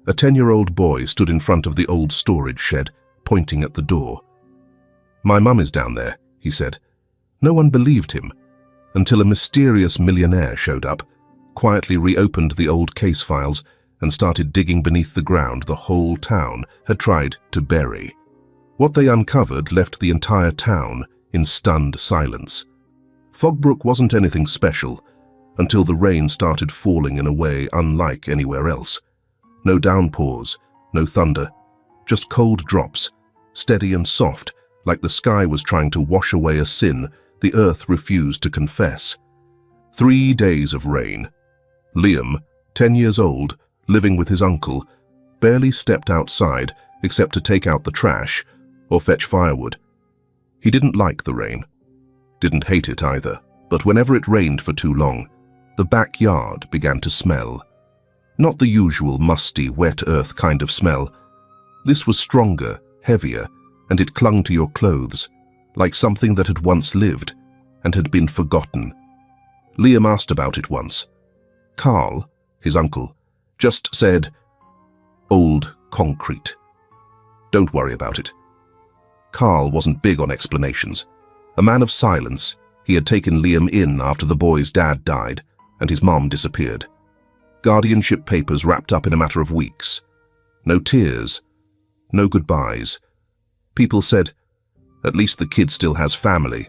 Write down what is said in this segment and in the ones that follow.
A 10-year-old boy stood in front of the old storage shed, pointing at the door. "My mum is down there," he said. No one believed him, until a mysterious millionaire showed up, quietly reopened the old case files, and started digging beneath the ground the whole town had tried to bury. What they uncovered left the entire town in stunned silence. Fogbrook wasn't anything special until the rain started falling in a way unlike anywhere else. No downpours, no thunder, just cold drops, steady and soft, like the sky was trying to wash away a sin the earth refused to confess. 3 days of rain. Liam, 10 years old, living with his uncle, barely stepped outside except to take out the trash or fetch firewood. He didn't like the rain. Didn't hate it either, but whenever it rained for too long, the backyard began to smell. Not the usual musty, wet earth kind of smell. This was stronger, heavier, and it clung to your clothes, like something that had once lived and had been forgotten. Liam asked about it once. Carl, his uncle, just said, "Old concrete. Don't worry about it." Carl wasn't big on explanations. A man of silence, he had taken Liam in after the boy's dad died and his mom disappeared. Guardianship papers wrapped up in a matter of weeks. No tears, no goodbyes. People said, "At least the kid still has family."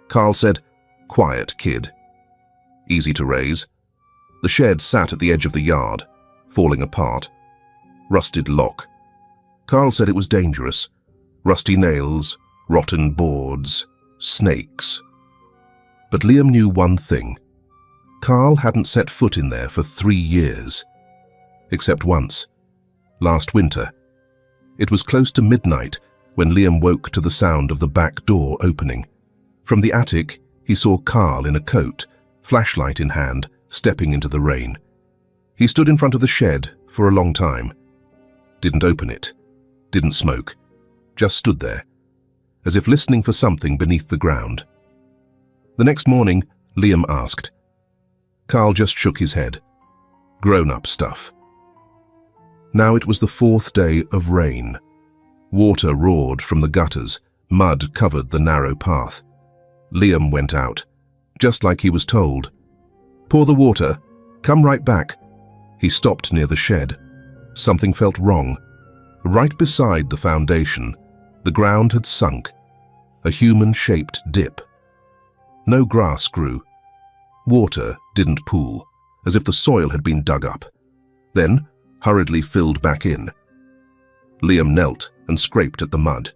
Carl said, "Quiet kid. Easy to raise." The shed sat at the edge of the yard, falling apart. Rusted lock. Carl said it was dangerous. Rusty nails, rotten boards, snakes. But Liam knew one thing. Carl hadn't set foot in there for 3 years. Except once. Last winter. It was close to midnight when Liam woke to the sound of the back door opening. From the attic, he saw Carl in a coat, flashlight in hand, stepping into the rain. He stood in front of the shed for a long time. Didn't open it. Didn't smoke. Just stood there, as if listening for something beneath the ground. The next morning, Liam asked. Carl just shook his head. Grown-up stuff. Now it was the 4th day of rain. Water roared from the gutters, mud covered the narrow path. Liam went out, just like he was told. "Pour the water. Come right back." He stopped near the shed. Something felt wrong. Right beside the foundation, the ground had sunk, a human-shaped dip. No grass grew. Water didn't pool, as if the soil had been dug up, then hurriedly filled back in. Liam knelt and scraped at the mud.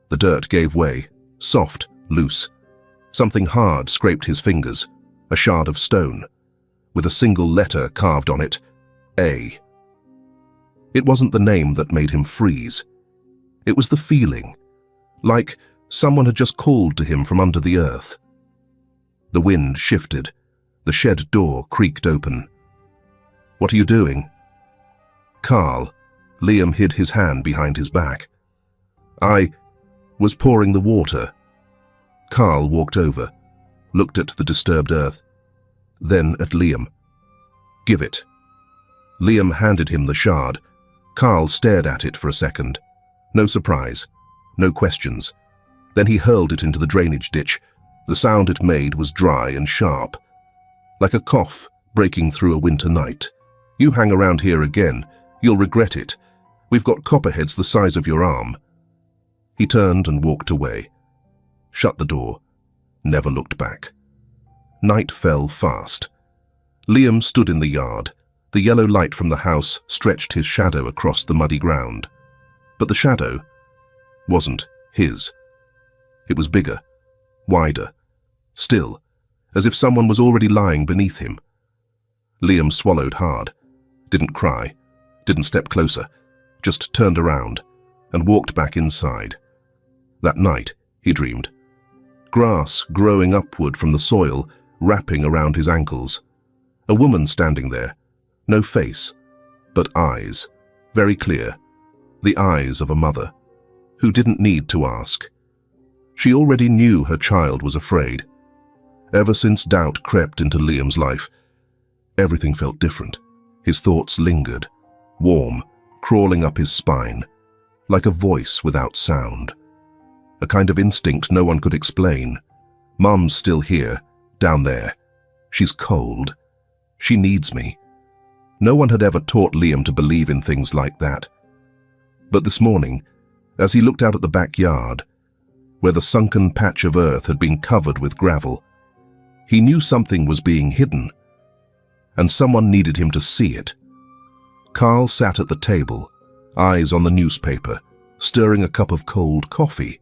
The dirt gave way, soft, loose. Something hard scraped his fingers, a shard of stone, with a single letter carved on it, A. It wasn't the name that made him freeze. It was the feeling, like someone had just called to him from under the earth. The wind shifted. The shed door creaked open. "What are you doing?" "Carl." Liam hid his hand behind his back. "I was pouring the water." Carl walked over, looked at the disturbed earth, then at Liam. "Give it." Liam handed him the shard. Carl stared at it for a second. No surprise, no questions. Then he hurled it into the drainage ditch. The sound it made was dry and sharp, like a cough breaking through a winter night. "You hang around here again, you'll regret it. We've got copperheads the size of your arm." He turned and walked away. Shut the door. Never looked back. Night fell fast. Liam stood in the yard. The yellow light from the house stretched his shadow across the muddy ground. But the shadow wasn't his. It was bigger, wider, still, as if someone was already lying beneath him. Liam swallowed hard, didn't cry, didn't step closer, just turned around and walked back inside. That night, he dreamed. Grass growing upward from the soil, wrapping around his ankles. A woman standing there, no face, but eyes, very clear, the eyes of a mother, who didn't need to ask. She already knew her child was afraid. Ever since doubt crept into Liam's life, everything felt different. His thoughts lingered. warm, crawling up his spine, like a voice without sound. A kind of instinct no one could explain. Mum's still here, down there. She's cold. She needs me. No one had ever taught Liam to believe in things like that. But this morning, as he looked out at the backyard, where the sunken patch of earth had been covered with gravel, he knew something was being hidden, and someone needed him to see it. Carl sat at the table, eyes on the newspaper, stirring a cup of cold coffee.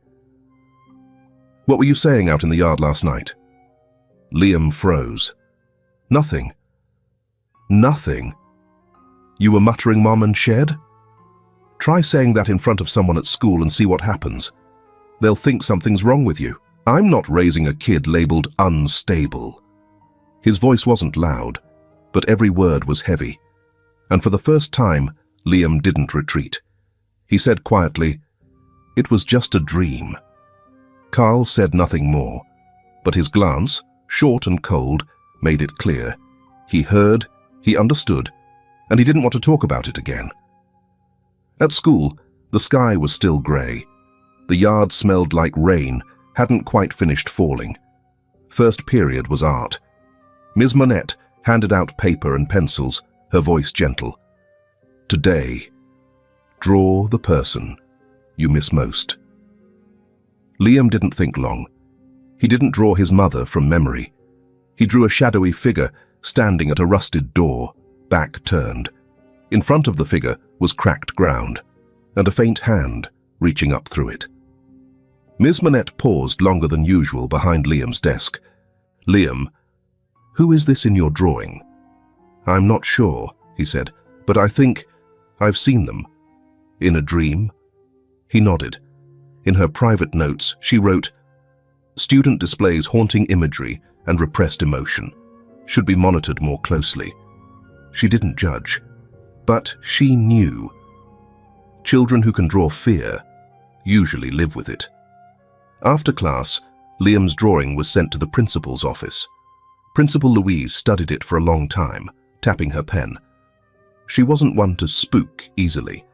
"What were you saying out in the yard last night?" Liam froze. "Nothing." "Nothing? You were muttering Mom and Shed? Try saying that in front of someone at school and see what happens. They'll think something's wrong with you. I'm not raising a kid labeled unstable." His voice wasn't loud, but every word was heavy. And for the first time, Liam didn't retreat. He said quietly, "It was just a dream." Carl said nothing more, but his glance, short and cold, made it clear. He heard, he understood, and he didn't want to talk about it again. At school, the sky was still grey. The yard smelled like rain, hadn't quite finished falling. First period was art. Ms. Monette handed out paper and pencils, her voice gentle. "Today, draw the person you miss most." Liam didn't think long. He didn't draw his mother from memory. He drew a shadowy figure standing at a rusted door, back turned. In front of the figure was cracked ground, and a faint hand reaching up through it. Ms. Monette paused longer than usual behind Liam's desk. "Liam, who is this in your drawing?" "I'm not sure," he said, "but I think I've seen them." "In a dream?" He nodded. In her private notes, she wrote, "Student displays haunting imagery and repressed emotion. Should be monitored more closely." She didn't judge, but she knew. Children who can draw fear usually live with it. After class, Liam's drawing was sent to the principal's office. Principal Louise studied it for a long time, tapping her pen. She wasn't one to spook easily.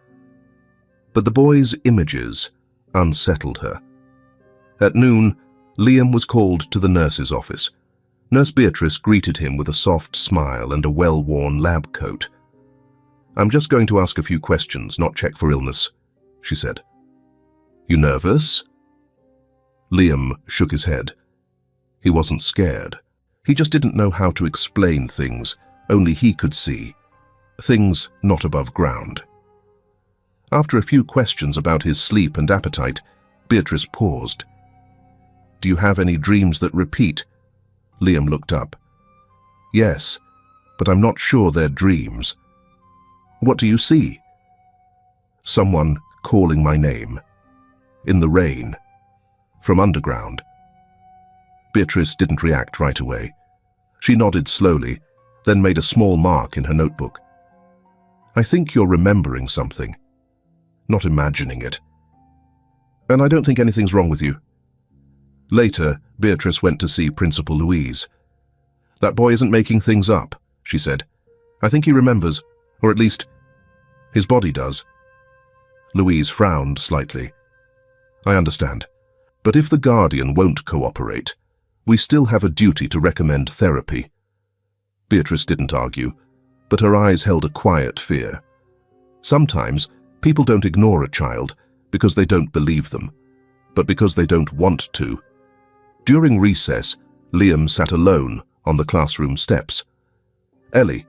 But the boy's images unsettled her. At noon, Liam was called to the nurse's office. Nurse Beatrice greeted him with a soft smile and a well-worn lab coat. "I'm just going to ask a few questions, not check for illness," she said. "You nervous?" Liam shook his head. He wasn't scared. He just didn't know how to explain things only he could see, things not above ground. After a few questions about his sleep and appetite, Beatrice paused. "Do you have any dreams that repeat?" Liam looked up. "Yes, but I'm not sure they're dreams." "What do you see?" "Someone calling my name. In the rain. From underground." Beatrice didn't react right away. She nodded slowly, then made a small mark in her notebook. "I think you're remembering something, not imagining it. And I don't think anything's wrong with you." Later, Beatrice went to see Principal Louise. "That boy isn't making things up," she said. "I think he remembers, or at least, his body does." Louise frowned slightly. "I understand. But if the guardian won't cooperate, we still have a duty to recommend therapy." Beatrice didn't argue, but her eyes held a quiet fear. Sometimes, people don't ignore a child because they don't believe them, but because they don't want to. During recess, Liam sat alone on the classroom steps. Ellie,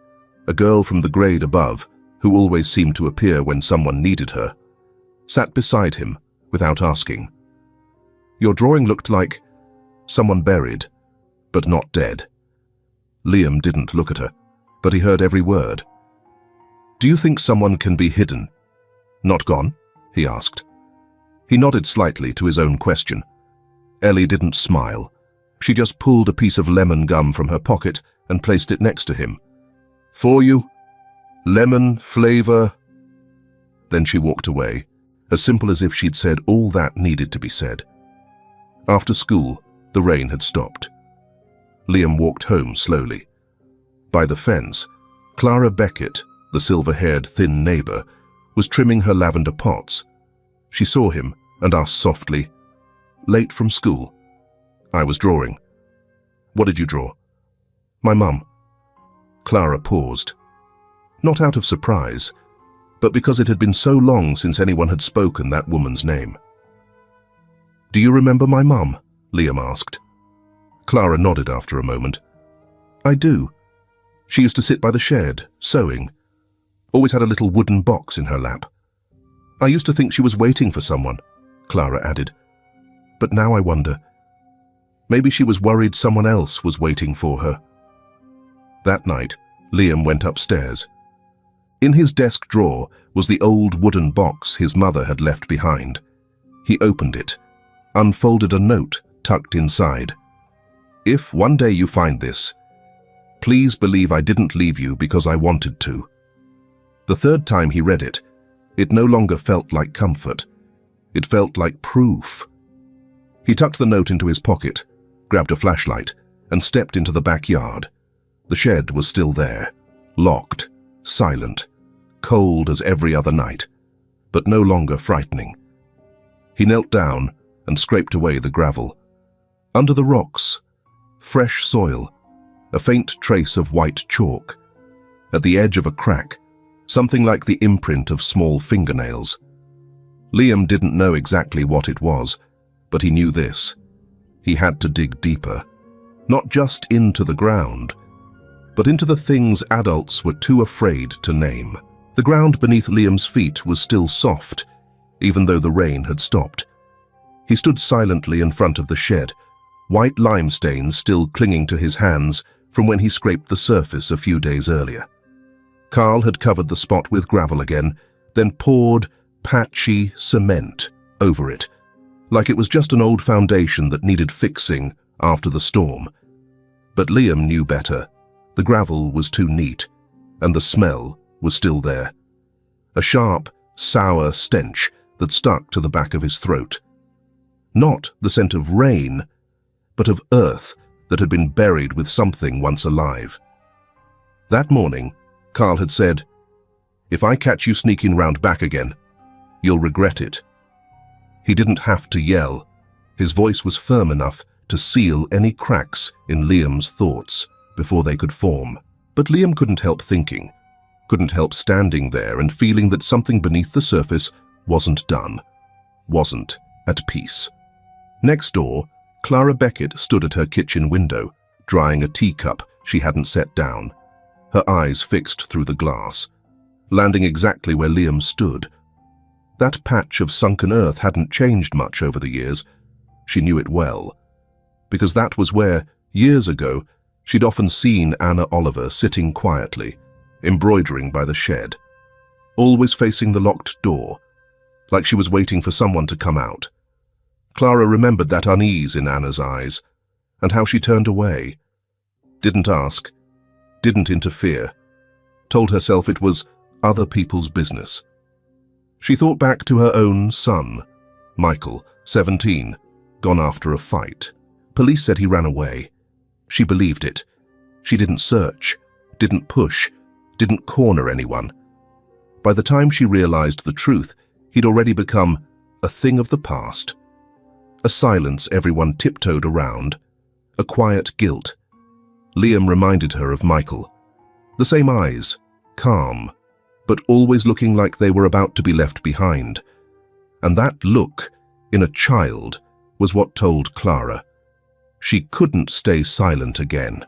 a girl from the grade above, who always seemed to appear when someone needed her, sat beside him without asking. "Your drawing looked like someone buried, but not dead." Liam didn't look at her, but he heard every word. "Do you think someone can be hidden? Not gone?" he asked. He nodded slightly to his own question. Ellie didn't smile. She just pulled a piece of lemon gum from her pocket and placed it next to him. "For you? Lemon flavor?" Then she walked away, as simple as if she'd said all that needed to be said. After school, the rain had stopped. Liam walked home slowly. By the fence, Clara Beckett, the silver-haired, thin neighbor, was trimming her lavender pots. She saw him and asked softly, "Late from school?" "I was drawing." "What did you draw?" "My mum." Clara paused. Not out of surprise, but because it had been so long since anyone had spoken that woman's name. "Do you remember my mum?" Liam asked. Clara nodded after a moment. "I do. She used to sit by the shed, sewing. Always had a little wooden box in her lap. I used to think she was waiting for someone," Clara added. "But now I wonder. Maybe she was worried someone else was waiting for her." That night, Liam went upstairs. In his desk drawer was the old wooden box his mother had left behind. He opened it, unfolded a note tucked inside. "If one day you find this, please believe I didn't leave you because I wanted to." The third time he read it, it no longer felt like comfort. It felt like proof. He tucked the note into his pocket, grabbed a flashlight, and stepped into the backyard. The shed was still there, locked, silent, cold as every other night, but no longer frightening. He knelt down and scraped away the gravel. Under the rocks, fresh soil, a faint trace of white chalk. At the edge of a crack, something like the imprint of small fingernails. Liam didn't know exactly what it was, but he knew this. He had to dig deeper, not just into the ground, but into the things adults were too afraid to name. The ground beneath Liam's feet was still soft, even though the rain had stopped. He stood silently in front of the shed, white lime stains still clinging to his hands from when he scraped the surface a few days earlier. Carl had covered the spot with gravel again, then poured patchy cement over it, like it was just an old foundation that needed fixing after the storm. But Liam knew better. The gravel was too neat, and the smell was still there. A sharp, sour stench that stuck to the back of his throat. Not the scent of rain, but of earth that had been buried with something once alive. That morning, Carl had said, "If I catch you sneaking round back again, you'll regret it." He didn't have to yell. His voice was firm enough to seal any cracks in Liam's thoughts before they could form. But Liam couldn't help thinking, couldn't help standing there and feeling that something beneath the surface wasn't done, wasn't at peace. Next door, Clara Beckett stood at her kitchen window, drying a teacup she hadn't set down, her eyes fixed through the glass, landing exactly where Liam stood. That patch of sunken earth hadn't changed much over the years. She knew it well, because that was where, years ago, she'd often seen Anna Oliver sitting quietly, embroidering by the shed, always facing the locked door, like she was waiting for someone to come out. Clara remembered that unease in Anna's eyes, and how she turned away, didn't ask, didn't interfere, told herself it was other people's business. She thought back to her own son, Michael, 17, gone after a fight. Police said he ran away. She believed it. She didn't search, didn't push, didn't corner anyone. By the time she realized the truth, he'd already become a thing of the past. A silence everyone tiptoed around, a quiet guilt. Liam reminded her of Michael. The same eyes, calm, but always looking like they were about to be left behind. And that look, in a child, was what told Clara. She couldn't stay silent again.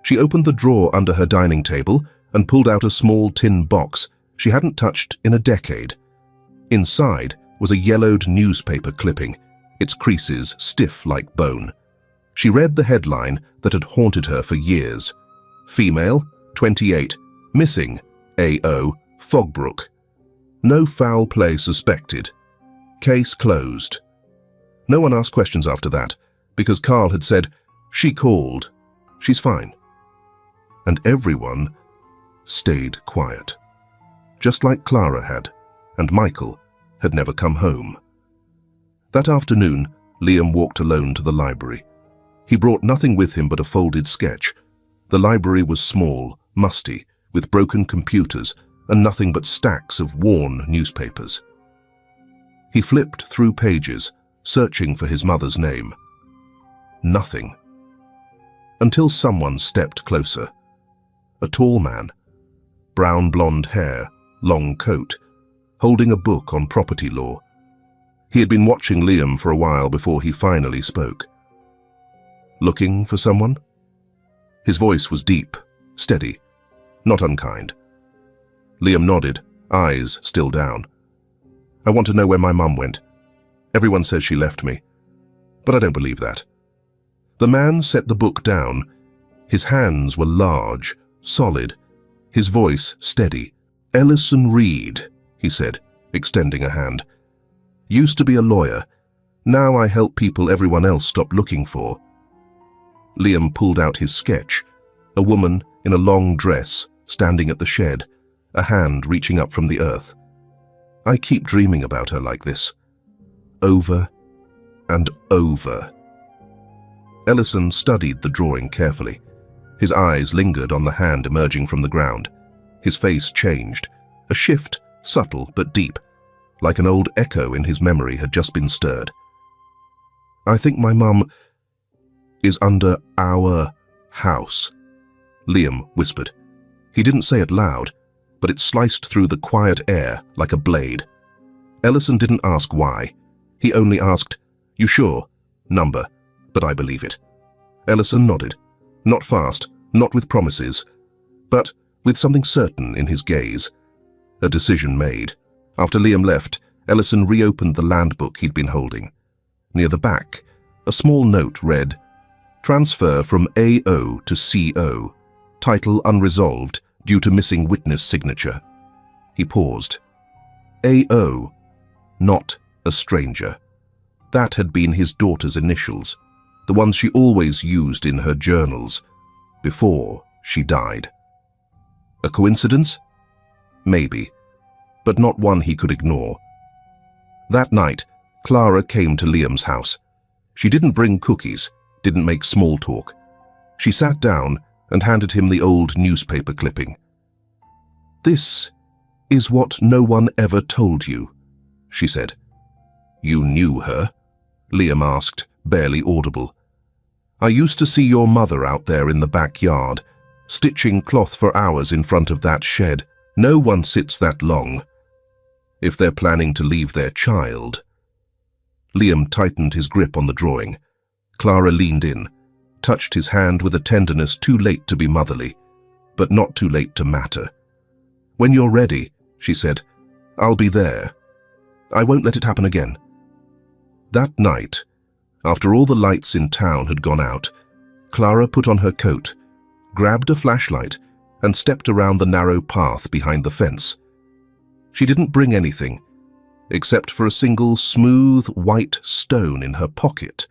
She opened the drawer under her dining table and pulled out a small tin box she hadn't touched in a decade. Inside was a yellowed newspaper clipping, its creases stiff like bone. She read the headline that had haunted her for years. Female, 28, missing, A.O., Fogbrook. No foul play suspected. Case closed. No one asked questions after that, because Carl had said, "She called. She's fine." And everyone stayed quiet. Just like Clara had, and Michael had never come home. That afternoon, Liam walked alone to the library. He brought nothing with him but a folded sketch. The library was small, musty, with broken computers and nothing but stacks of worn newspapers. He flipped through pages, searching for his mother's name. Nothing. Until someone stepped closer. A tall man, brown blonde hair, long coat, holding a book on property law. He had been watching Liam for a while before he finally spoke. "Looking for someone?" His voice was deep, steady, not unkind. Liam nodded, eyes still down. "I want to know where my mum went. Everyone says she left me, but I don't believe that." The man set the book down. His hands were large, solid, his voice steady. "Ellison Reed," he said, extending a hand. "Used to be a lawyer. Now I help people everyone else stopped looking for." Liam pulled out his sketch, a woman in a long dress standing at the shed, a hand reaching up from the earth. "I keep dreaming about her like this. Over and over." Ellison studied the drawing carefully. His eyes lingered on the hand emerging from the ground. His face changed, a shift subtle but deep, like an old echo in his memory had just been stirred. "I think my mum is under our house," Liam whispered. He didn't say it loud, but it sliced through the quiet air like a blade. Ellison didn't ask why. He only asked, "You sure? Number, but I believe it." Ellison nodded, not fast, not with promises, but with something certain in his gaze. A decision made. After Liam left, Ellison reopened the land book he'd been holding. Near the back, a small note read, "Transfer from AO to CO. Title unresolved due to missing witness signature." He paused. AO, not a stranger. That had been his daughter's initials, the ones she always used in her journals, before she died. A coincidence? Maybe, but not one he could ignore. That night, Clara came to Liam's house. She didn't bring cookies, didn't make small talk. She sat down and handed him the old newspaper clipping. "This is what no one ever told you," she said. "You knew her?" Liam asked, barely audible. "I used to see your mother out there in the backyard, stitching cloth for hours in front of that shed. No one sits that long. If they're planning to leave their child." Liam tightened his grip on the drawing. Clara leaned in, touched his hand with a tenderness too late to be motherly, but not too late to matter. "When you're ready," she said, "I'll be there. I won't let it happen again." That night, after all the lights in town had gone out, Clara put on her coat, grabbed a flashlight, and stepped around the narrow path behind the fence. She didn't bring anything, except for a single smooth white stone in her pocket.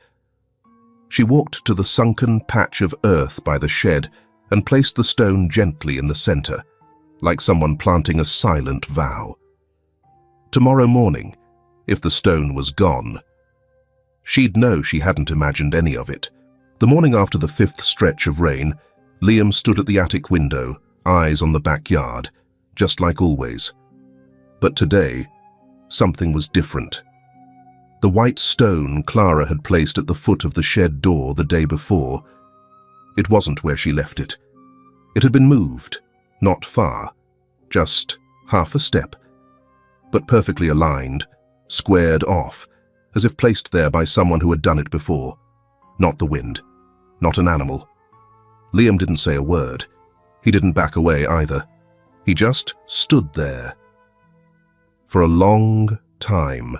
She walked to the sunken patch of earth by the shed and placed the stone gently in the center, like someone planting a silent vow. Tomorrow morning, if the stone was gone, she'd know she hadn't imagined any of it. The morning after the fifth stretch of rain, Liam stood at the attic window, eyes on the backyard, just like always. But today, something was different. The white stone Clara had placed at the foot of the shed door the day before, it wasn't where she left it. It had been moved, not far, just half a step, but perfectly aligned, squared off, as if placed there by someone who had done it before. Not the wind, not an animal. Liam didn't say a word. He didn't back away either. He just stood there. For a long time,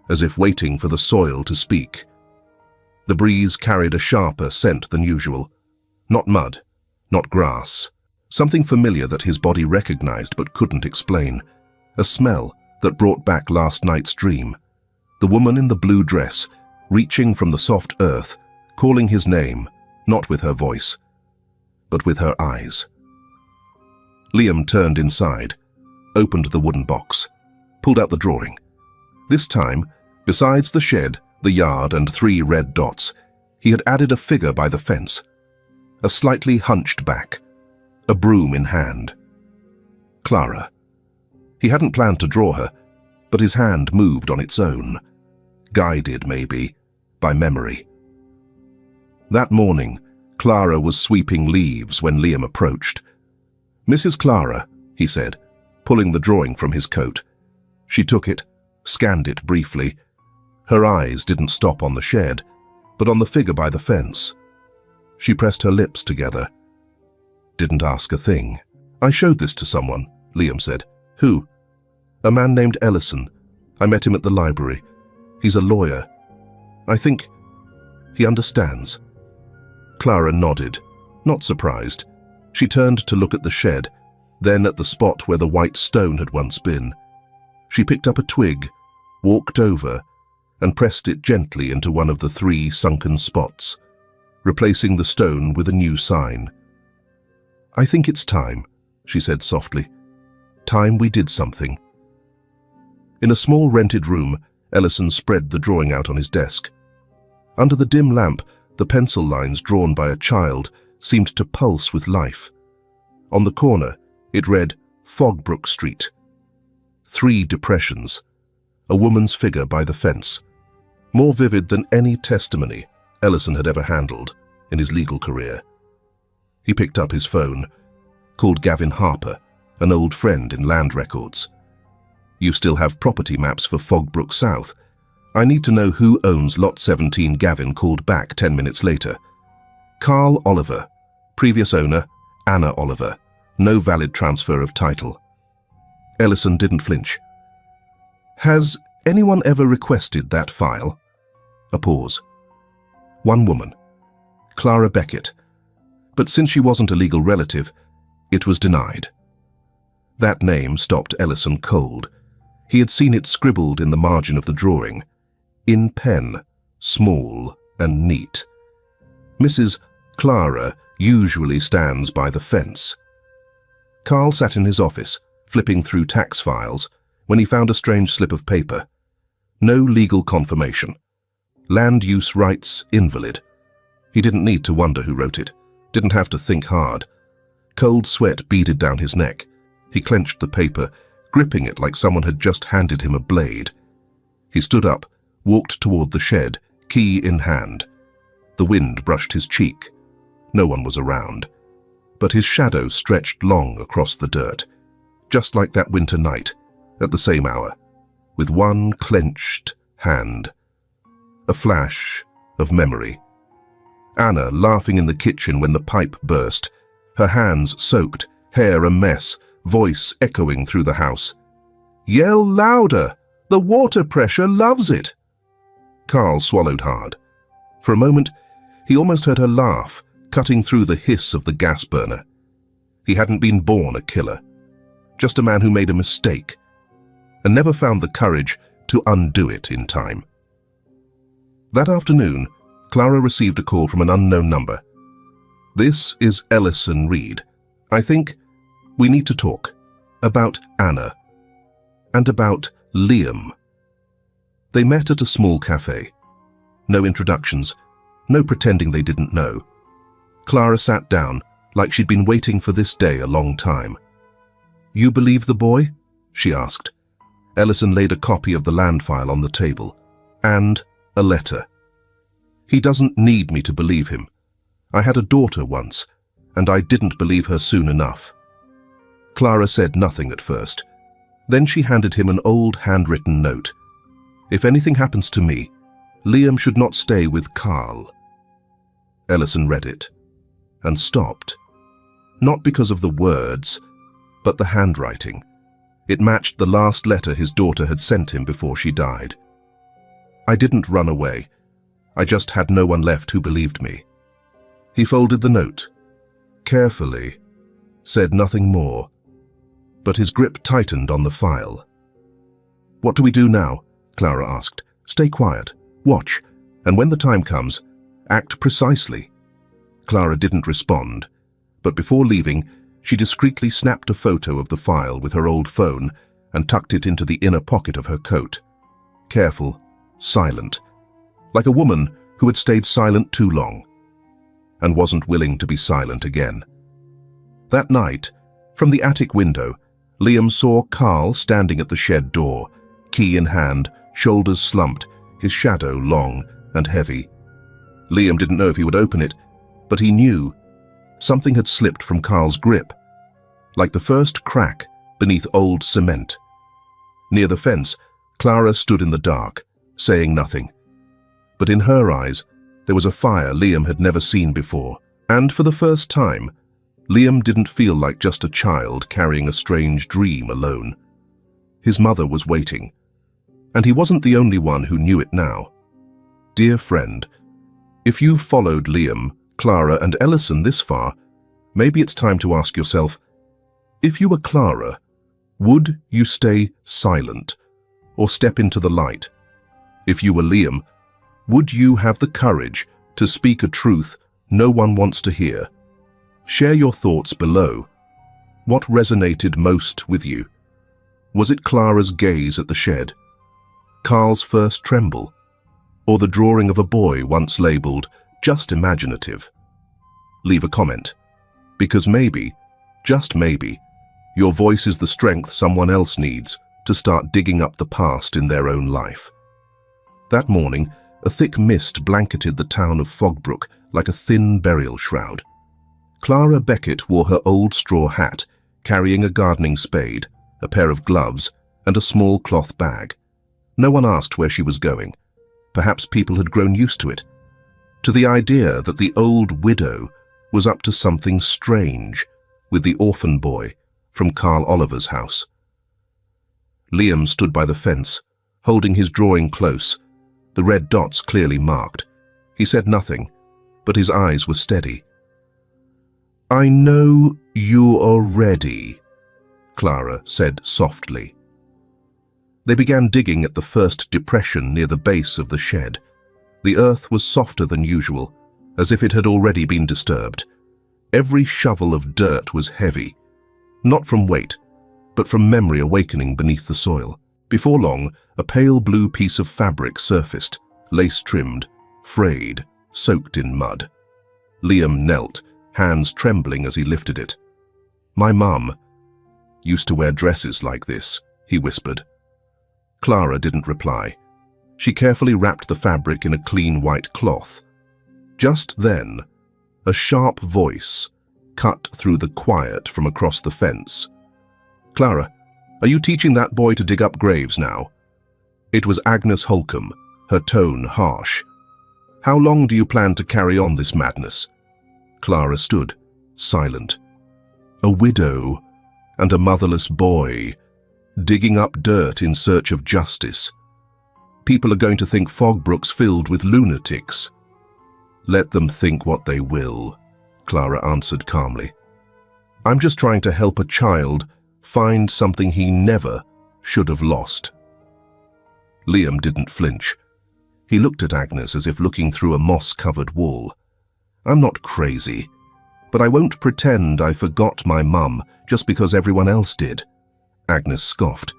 as if waiting for the soil to speak. The breeze carried a sharper scent than usual. Not mud, not grass. Something familiar that his body recognized but couldn't explain. A smell that brought back last night's dream. The woman in the blue dress, reaching from the soft earth, calling his name, not with her voice, but with her eyes. Liam turned inside, opened the wooden box, pulled out the drawing. This time, besides the shed, the yard, and 3 red dots, he had added a figure by the fence, a slightly hunched back, a broom in hand. Clara. He hadn't planned to draw her, but his hand moved on its own, guided, maybe, by memory. That morning, Clara was sweeping leaves when Liam approached. "Mrs. Clara," he said, pulling the drawing from his coat. She took it, scanned it briefly. Her eyes didn't stop on the shed, but on the figure by the fence. She pressed her lips together. Didn't ask a thing. "I showed this to someone," Liam said. "Who?" "A man named Ellison. I met him at the library. He's a lawyer. I think he understands." Clara nodded, not surprised. She turned to look at the shed, then at the spot where the white stone had once been. She picked up a twig, walked over, and pressed it gently into one of the 3 sunken spots, replacing the stone with a new sign. "I think it's time," she said softly. "Time we did something." In a small rented room, Ellison spread the drawing out on his desk. Under the dim lamp, the pencil lines drawn by a child seemed to pulse with life. On the corner, it read Fogbrook Street. 3 depressions. A woman's figure by the fence. More vivid than any testimony Ellison had ever handled in his legal career. He picked up his phone, called Gavin Harper, an old friend in land records. "You still have property maps for Fogbrook South. I need to know who owns Lot 17." Gavin called back 10 minutes later. "Carl Oliver. Previous owner, Anna Oliver. No valid transfer of title." Ellison didn't flinch. "Has anyone ever requested that file?" A pause. "One woman. Clara Beckett. But since she wasn't a legal relative, it was denied." That name stopped Ellison cold. He had seen it scribbled in the margin of the drawing, in pen, small and neat. "Mrs. Clara usually stands by the fence." Carl sat in his office, flipping through tax files, when he found a strange slip of paper. No legal confirmation. Land use rights invalid. He didn't need to wonder who wrote it. Didn't have to think hard. Cold sweat beaded down his neck. He clenched the paper, gripping it like someone had just handed him a blade. He stood up, walked toward the shed, key in hand. The wind brushed his cheek. No one was around. But his shadow stretched long across the dirt, just like that winter night, at the same hour, with one clenched hand. A flash of memory. Anna laughing in the kitchen when the pipe burst, her hands soaked, hair a mess, voice echoing through the house. "Yell louder! The water pressure loves it!" Carl swallowed hard. For a moment, he almost heard her laugh, cutting through the hiss of the gas burner. He hadn't been born a killer, just a man who made a mistake, and never found the courage to undo it in time. That afternoon, Clara received a call from an unknown number. "This is Ellison Reed. I think we need to talk about Anna and about Liam." They met at a small cafe. No introductions, no pretending they didn't know. Clara sat down like she'd been waiting for this day a long time. "You believe the boy?" she asked. Ellison laid a copy of the land file on the table, and a letter. "He doesn't need me to believe him. I had a daughter once, and I didn't believe her soon enough." Clara said nothing at first. Then she handed him an old handwritten note. "If anything happens to me, Liam should not stay with Carl." Ellison read it, and stopped. Not because of the words, but the handwriting. It matched the last letter his daughter had sent him before she died. "I didn't run away. I just had no one left who believed me." He folded the note, carefully, said nothing more, but his grip tightened on the file. "What do we do now?" Clara asked. "Stay quiet, watch, and when the time comes, act precisely." Clara didn't respond, but before leaving, she discreetly snapped a photo of the file with her old phone and tucked it into the inner pocket of her coat. Careful, silent, like a woman who had stayed silent too long and wasn't willing to be silent again. That night, from the attic window, Liam saw Carl standing at the shed door, key in hand, shoulders slumped, his shadow long and heavy. Liam didn't know if he would open it, but he knew something had slipped from Carl's grip, like the first crack beneath old cement. Near the fence, Clara stood in the dark, saying nothing. But in her eyes, there was a fire Liam had never seen before. And for the first time, Liam didn't feel like just a child carrying a strange dream alone. His mother was waiting, and he wasn't the only one who knew it now. Dear friend, if you've followed Liam, Clara, and Ellison this far, maybe it's time to ask yourself, if you were Clara, would you stay silent or step into the light? If you were Liam, would you have the courage to speak a truth no one wants to hear? Share your thoughts below. What resonated most with you? Was it Clara's gaze at the shed, Carl's first tremble, or the drawing of a boy once labeled just imaginative? Leave a comment, because maybe, just maybe, your voice is the strength someone else needs to start digging up the past in their own life. That morning, a thick mist blanketed the town of Fogbrook like a thin burial shroud. Clara Beckett wore her old straw hat, carrying a gardening spade, a pair of gloves, and a small cloth bag. No one asked where she was going. Perhaps people had grown used to it, to the idea that the old widow was up to something strange with the orphan boy from Carl Oliver's house. Liam stood by the fence, holding his drawing close, the red dots clearly marked. He said nothing, but his eyes were steady. "I know you are ready," Clara said softly. They began digging at the first depression near the base of the shed. The earth was softer than usual, as if it had already been disturbed. Every shovel of dirt was heavy, not from weight, but from memory awakening beneath the soil. Before long, a pale blue piece of fabric surfaced, lace-trimmed, frayed, soaked in mud. Liam knelt, hands trembling as he lifted it. "My mum used to wear dresses like this," he whispered. Clara didn't reply. She carefully wrapped the fabric in a clean white cloth. Just then, a sharp voice cut through the quiet from across the fence. "Clara, are you teaching that boy to dig up graves now?" It was Agnes Holcomb, her tone harsh. "How long do you plan to carry on this madness?" Clara stood, silent. A widow and a motherless boy, digging up dirt in search of justice. People are going to think Fogbrook's filled with lunatics. "Let them think what they will," Clara answered calmly. "I'm just trying to help a child find something he never should have lost." Liam didn't flinch. He looked at Agnes as if looking through a moss-covered wall. "I'm not crazy, but I won't pretend I forgot my mum just because everyone else did." Agnes scoffed.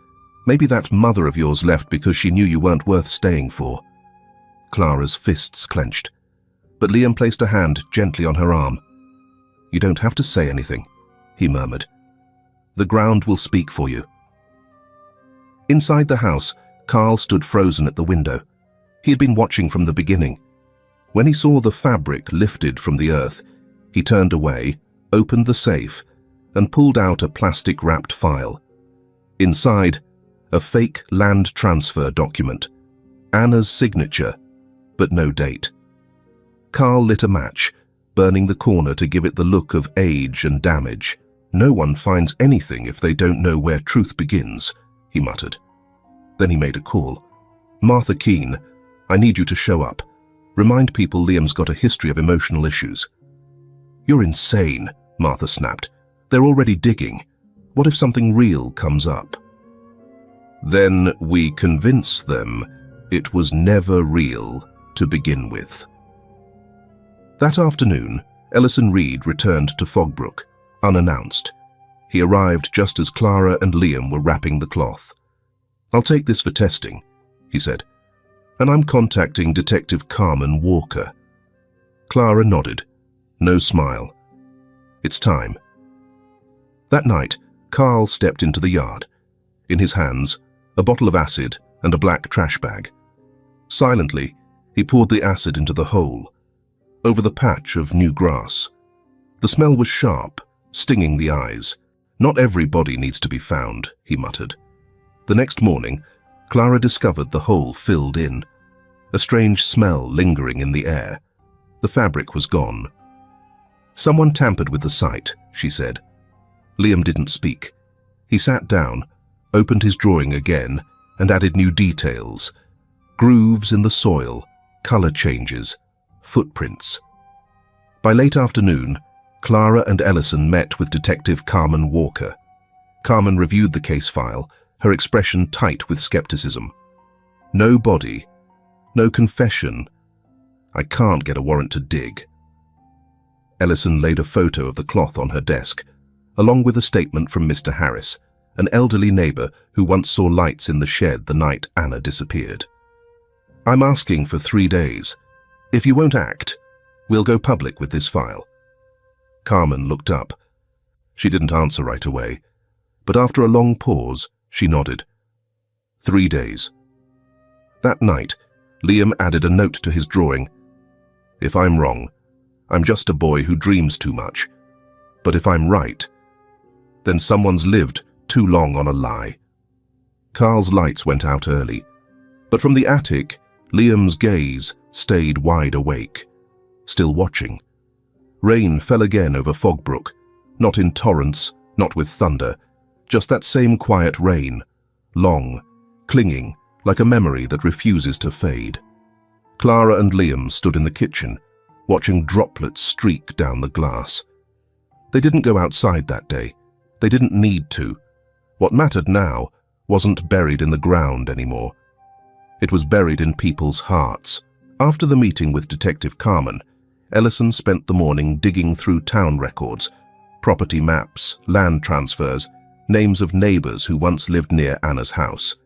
"Maybe that mother of yours left because she knew you weren't worth staying for." Clara's fists clenched, but Liam placed a hand gently on her arm. "You don't have to say anything," he murmured. "The ground will speak for you." Inside the house, Carl stood frozen at the window. He had been watching from the beginning. When he saw the fabric lifted from the earth, he turned away, opened the safe, and pulled out a plastic-wrapped file. Inside, a fake land transfer document, Anna's signature, but no date. Carl lit a match, burning the corner to give it the look of age and damage. "No one finds anything if they don't know where truth begins," he muttered. Then he made a call. "Martha Keene, I need you to show up. Remind people Liam's got a history of emotional issues." "You're insane," Martha snapped. "They're already digging. What if something real comes up?" "Then we convince them it was never real to begin with." That afternoon, Ellison Reed returned to Fogbrook, unannounced. He arrived just as Clara and Liam were wrapping the cloth. "I'll take this for testing," he said, "and I'm contacting Detective Carmen Walker." Clara nodded, no smile. "It's time." That night, Carl stepped into the yard. In his hands, a bottle of acid and a black trash bag. Silently, he poured the acid into the hole, over the patch of new grass. The smell was sharp, stinging the eyes. "Not every body needs to be found," he muttered. The next morning, Clara discovered the hole filled in, a strange smell lingering in the air. The fabric was gone. "Someone tampered with the site," she said. Liam didn't speak. He sat down, opened his drawing again, and added new details. Grooves in the soil, color changes, footprints. By late afternoon, Clara and Ellison met with Detective Carmen Walker. Carmen reviewed the case file, her expression tight with skepticism. "No body, no confession. I can't get a warrant to dig." Ellison laid a photo of the cloth on her desk, along with a statement from Mr. Harris, an elderly neighbor who once saw lights in the shed the night Anna disappeared. "I'm asking for 3 days. If you won't act, we'll go public with this file." Carmen looked up. She didn't answer right away, but after a long pause, she nodded. 3 days. That night, Liam added a note to his drawing. "If I'm wrong, I'm just a boy who dreams too much. But if I'm right, then someone's lived too long on a lie." Carl's lights went out early, but from the attic, Liam's gaze stayed wide awake, still watching. Rain fell again over Fogbrook, not in torrents, not with thunder, just that same quiet rain, long, clinging, like a memory that refuses to fade. Clara and Liam stood in the kitchen, watching droplets streak down the glass. They didn't go outside that day. They didn't need to. What mattered now wasn't buried in the ground anymore. It was buried in people's hearts. After the meeting with Detective Carmen, Ellison spent the morning digging through town records, property maps, land transfers, names of neighbors who once lived near Anna's house.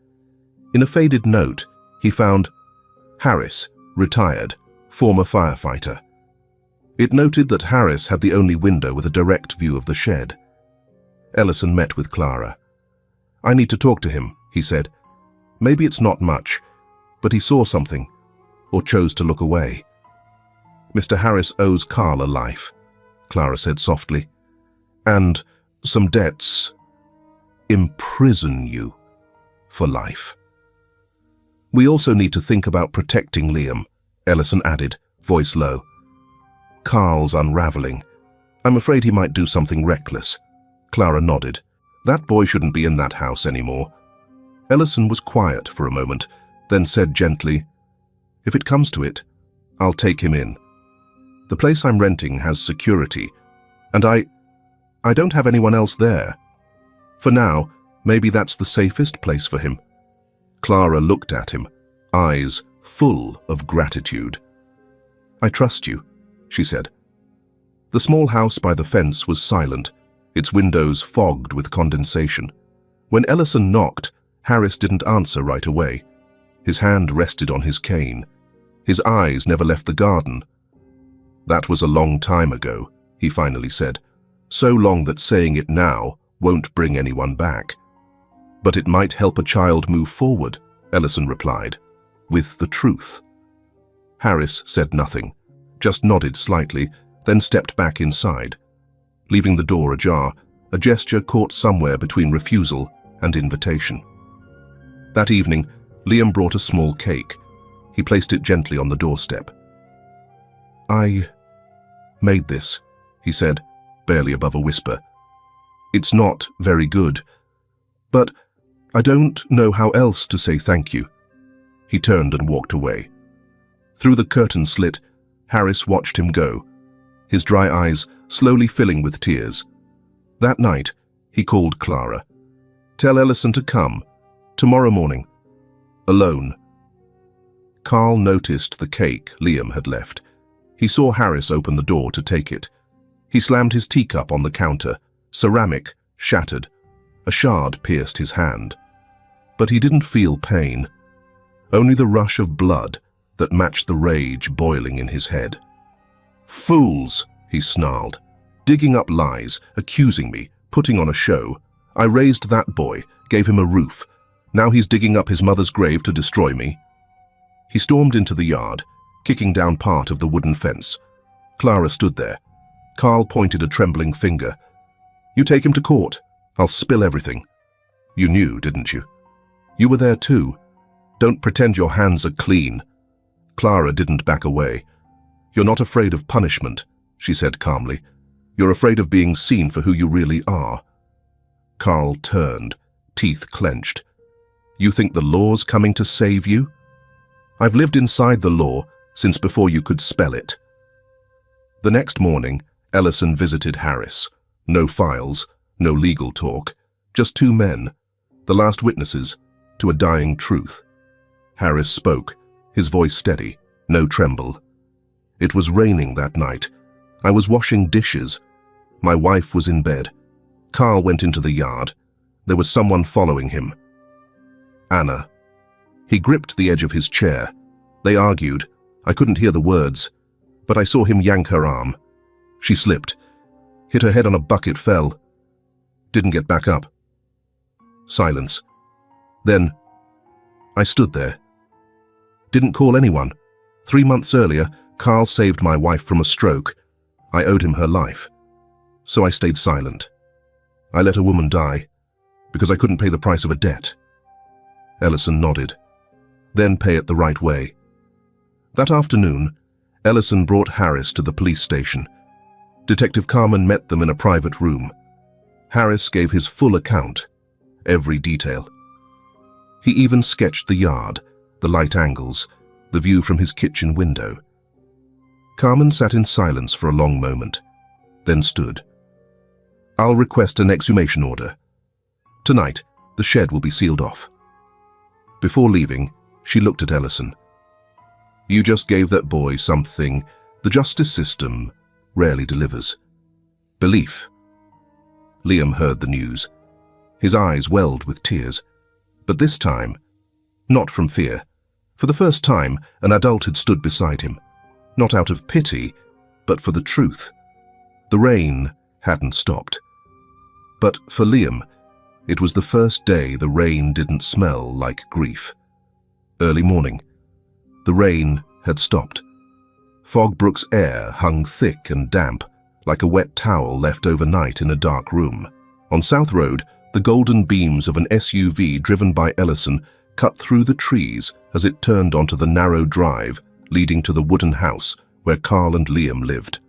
In a faded note, he found Harris, retired, former firefighter. It noted that Harris had the only window with a direct view of the shed. Ellison met with Clara. "I need to talk to him," he said. "Maybe it's not much, but he saw something, or chose to look away." "Mr. Harris owes Carl a life," Clara said softly. "And some debts imprison you for life." "We also need to think about protecting Liam," Ellison added, voice low. "Carl's unraveling. I'm afraid he might do something reckless." Clara nodded. "That boy shouldn't be in that house anymore." Ellison was quiet for a moment, then said gently, "If it comes to it, I'll take him in. The place I'm renting has security, and I don't have anyone else there. For now, maybe that's the safest place for him." Clara looked at him, eyes full of gratitude. "I trust you," she said. The small house by the fence was silent, its windows fogged with condensation. When Ellison knocked, Harris didn't answer right away. His hand rested on his cane. His eyes never left the garden. "That was a long time ago," he finally said. "So long that saying it now won't bring anyone back." "But it might help a child move forward," Ellison replied, "with the truth." Harris said nothing, just nodded slightly, then stepped back inside. Leaving the door ajar, a gesture caught somewhere between refusal and invitation. That evening, Liam brought a small cake. He placed it gently on the doorstep. "I made this," he said, barely above a whisper. "It's not very good, but I don't know how else to say thank you." He turned and walked away. Through the curtain slit, Harris watched him go, his dry eyes slowly filling with tears. That night, he called Clara. "Tell Ellison to come, tomorrow morning, alone." Carl noticed the cake Liam had left. He saw Harris open the door to take it. He slammed his teacup on the counter, ceramic, shattered. A shard pierced his hand. But he didn't feel pain, only the rush of blood that matched the rage boiling in his head. "Fools!" he snarled. "Digging up lies, accusing me, putting on a show. I raised that boy, gave him a roof. Now he's digging up his mother's grave to destroy me." He stormed into the yard, kicking down part of the wooden fence. Clara stood there. Carl pointed a trembling finger. "You take him to court. I'll spill everything." "You knew, didn't you? You were there too. Don't pretend your hands are clean." Clara didn't back away. "You're not afraid of punishment," she said calmly. "You're afraid of being seen for who you really are." Carl turned, teeth clenched. "You think the law's coming to save you?" "I've lived inside the law since before you could spell it." The next morning, Ellison visited Harris. No files, no legal talk, just two men, the last witnesses to a dying truth. Harris spoke, his voice steady, no tremble. "It was raining that night. I was washing dishes. My wife was in bed. Carl went into the yard. There was someone following him. Anna." He gripped the edge of his chair. They argued. I couldn't hear the words, but I saw him yank her arm. She slipped, hit her head on a bucket, fell. Didn't get back up. Silence. Then, I stood there. Didn't call anyone. 3 months earlier, Carl saved my wife from a stroke. I owed him her life. So I stayed silent. I let a woman die, because I couldn't pay the price of a debt. Ellison nodded. Then pay it the right way. That afternoon, Ellison brought Harris to the police station. Detective Carmen met them in a private room. Harris gave his full account, every detail. He even sketched the yard, the light angles, the view from his kitchen window. Carmen sat in silence for a long moment, then stood. "I'll request an exhumation order. Tonight, the shed will be sealed off." Before leaving, she looked at Ellison. "You just gave that boy something the justice system rarely delivers. Belief." Liam heard the news. His eyes welled with tears. But this time, not from fear. For the first time, an adult had stood beside him. Not out of pity, but for the truth. The rain hadn't stopped. But for Liam, it was the first day the rain didn't smell like grief. Early morning. The rain had stopped. Fogbrook's air hung thick and damp, like a wet towel left overnight in a dark room. On South Road, the golden beams of an SUV driven by Ellison cut through the trees as it turned onto the narrow drive leading to the wooden house where Carl and Liam lived.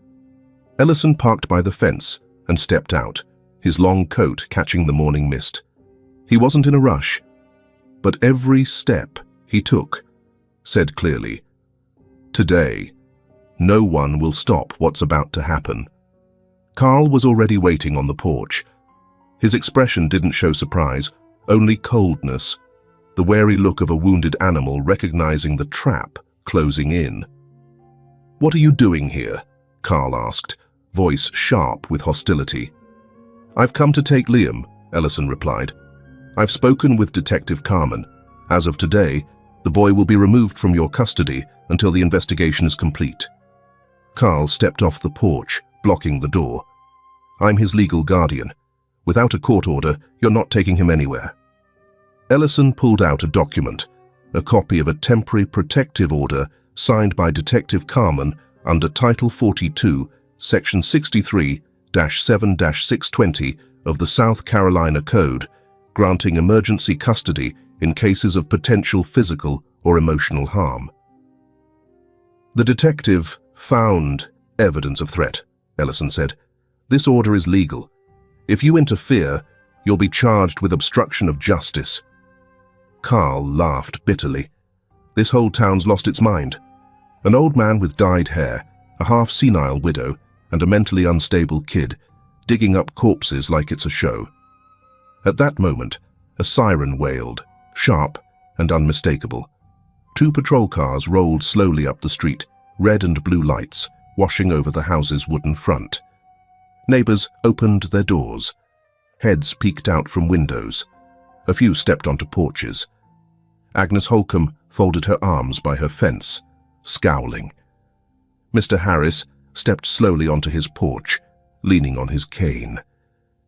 Ellison parked by the fence and stepped out, his long coat catching the morning mist. He wasn't in a rush, but every step he took said clearly, "Today, no one will stop what's about to happen." Carl was already waiting on the porch. His expression didn't show surprise, only coldness, the wary look of a wounded animal recognizing the trap closing in. "What are you doing here?" Carl asked, voice sharp with hostility. "I've come to take Liam," Ellison replied. "I've spoken with Detective Carmen. As of today, the boy will be removed from your custody until the investigation is complete." Carl stepped off the porch, blocking the door. "I'm his legal guardian. Without a court order, you're not taking him anywhere." Ellison pulled out a document, a copy of a temporary protective order signed by Detective Carmen under Title 42, Section 63-7-620 of the South Carolina Code, granting emergency custody in cases of potential physical or emotional harm. "The detective found evidence of threat," Ellison said. "This order is legal. If you interfere, you'll be charged with obstruction of justice." Carl laughed bitterly. This whole town's lost its mind. An old man with dyed hair, a half-senile widow, and a mentally unstable kid, digging up corpses like it's a show. At that moment, a siren wailed, sharp and unmistakable. 2 patrol cars rolled slowly up the street, red and blue lights washing over the house's wooden front. Neighbors opened their doors. Heads peeked out from windows. A few stepped onto porches. Agnes Holcomb folded her arms by her fence, scowling. Mr. Harris stepped slowly onto his porch, leaning on his cane.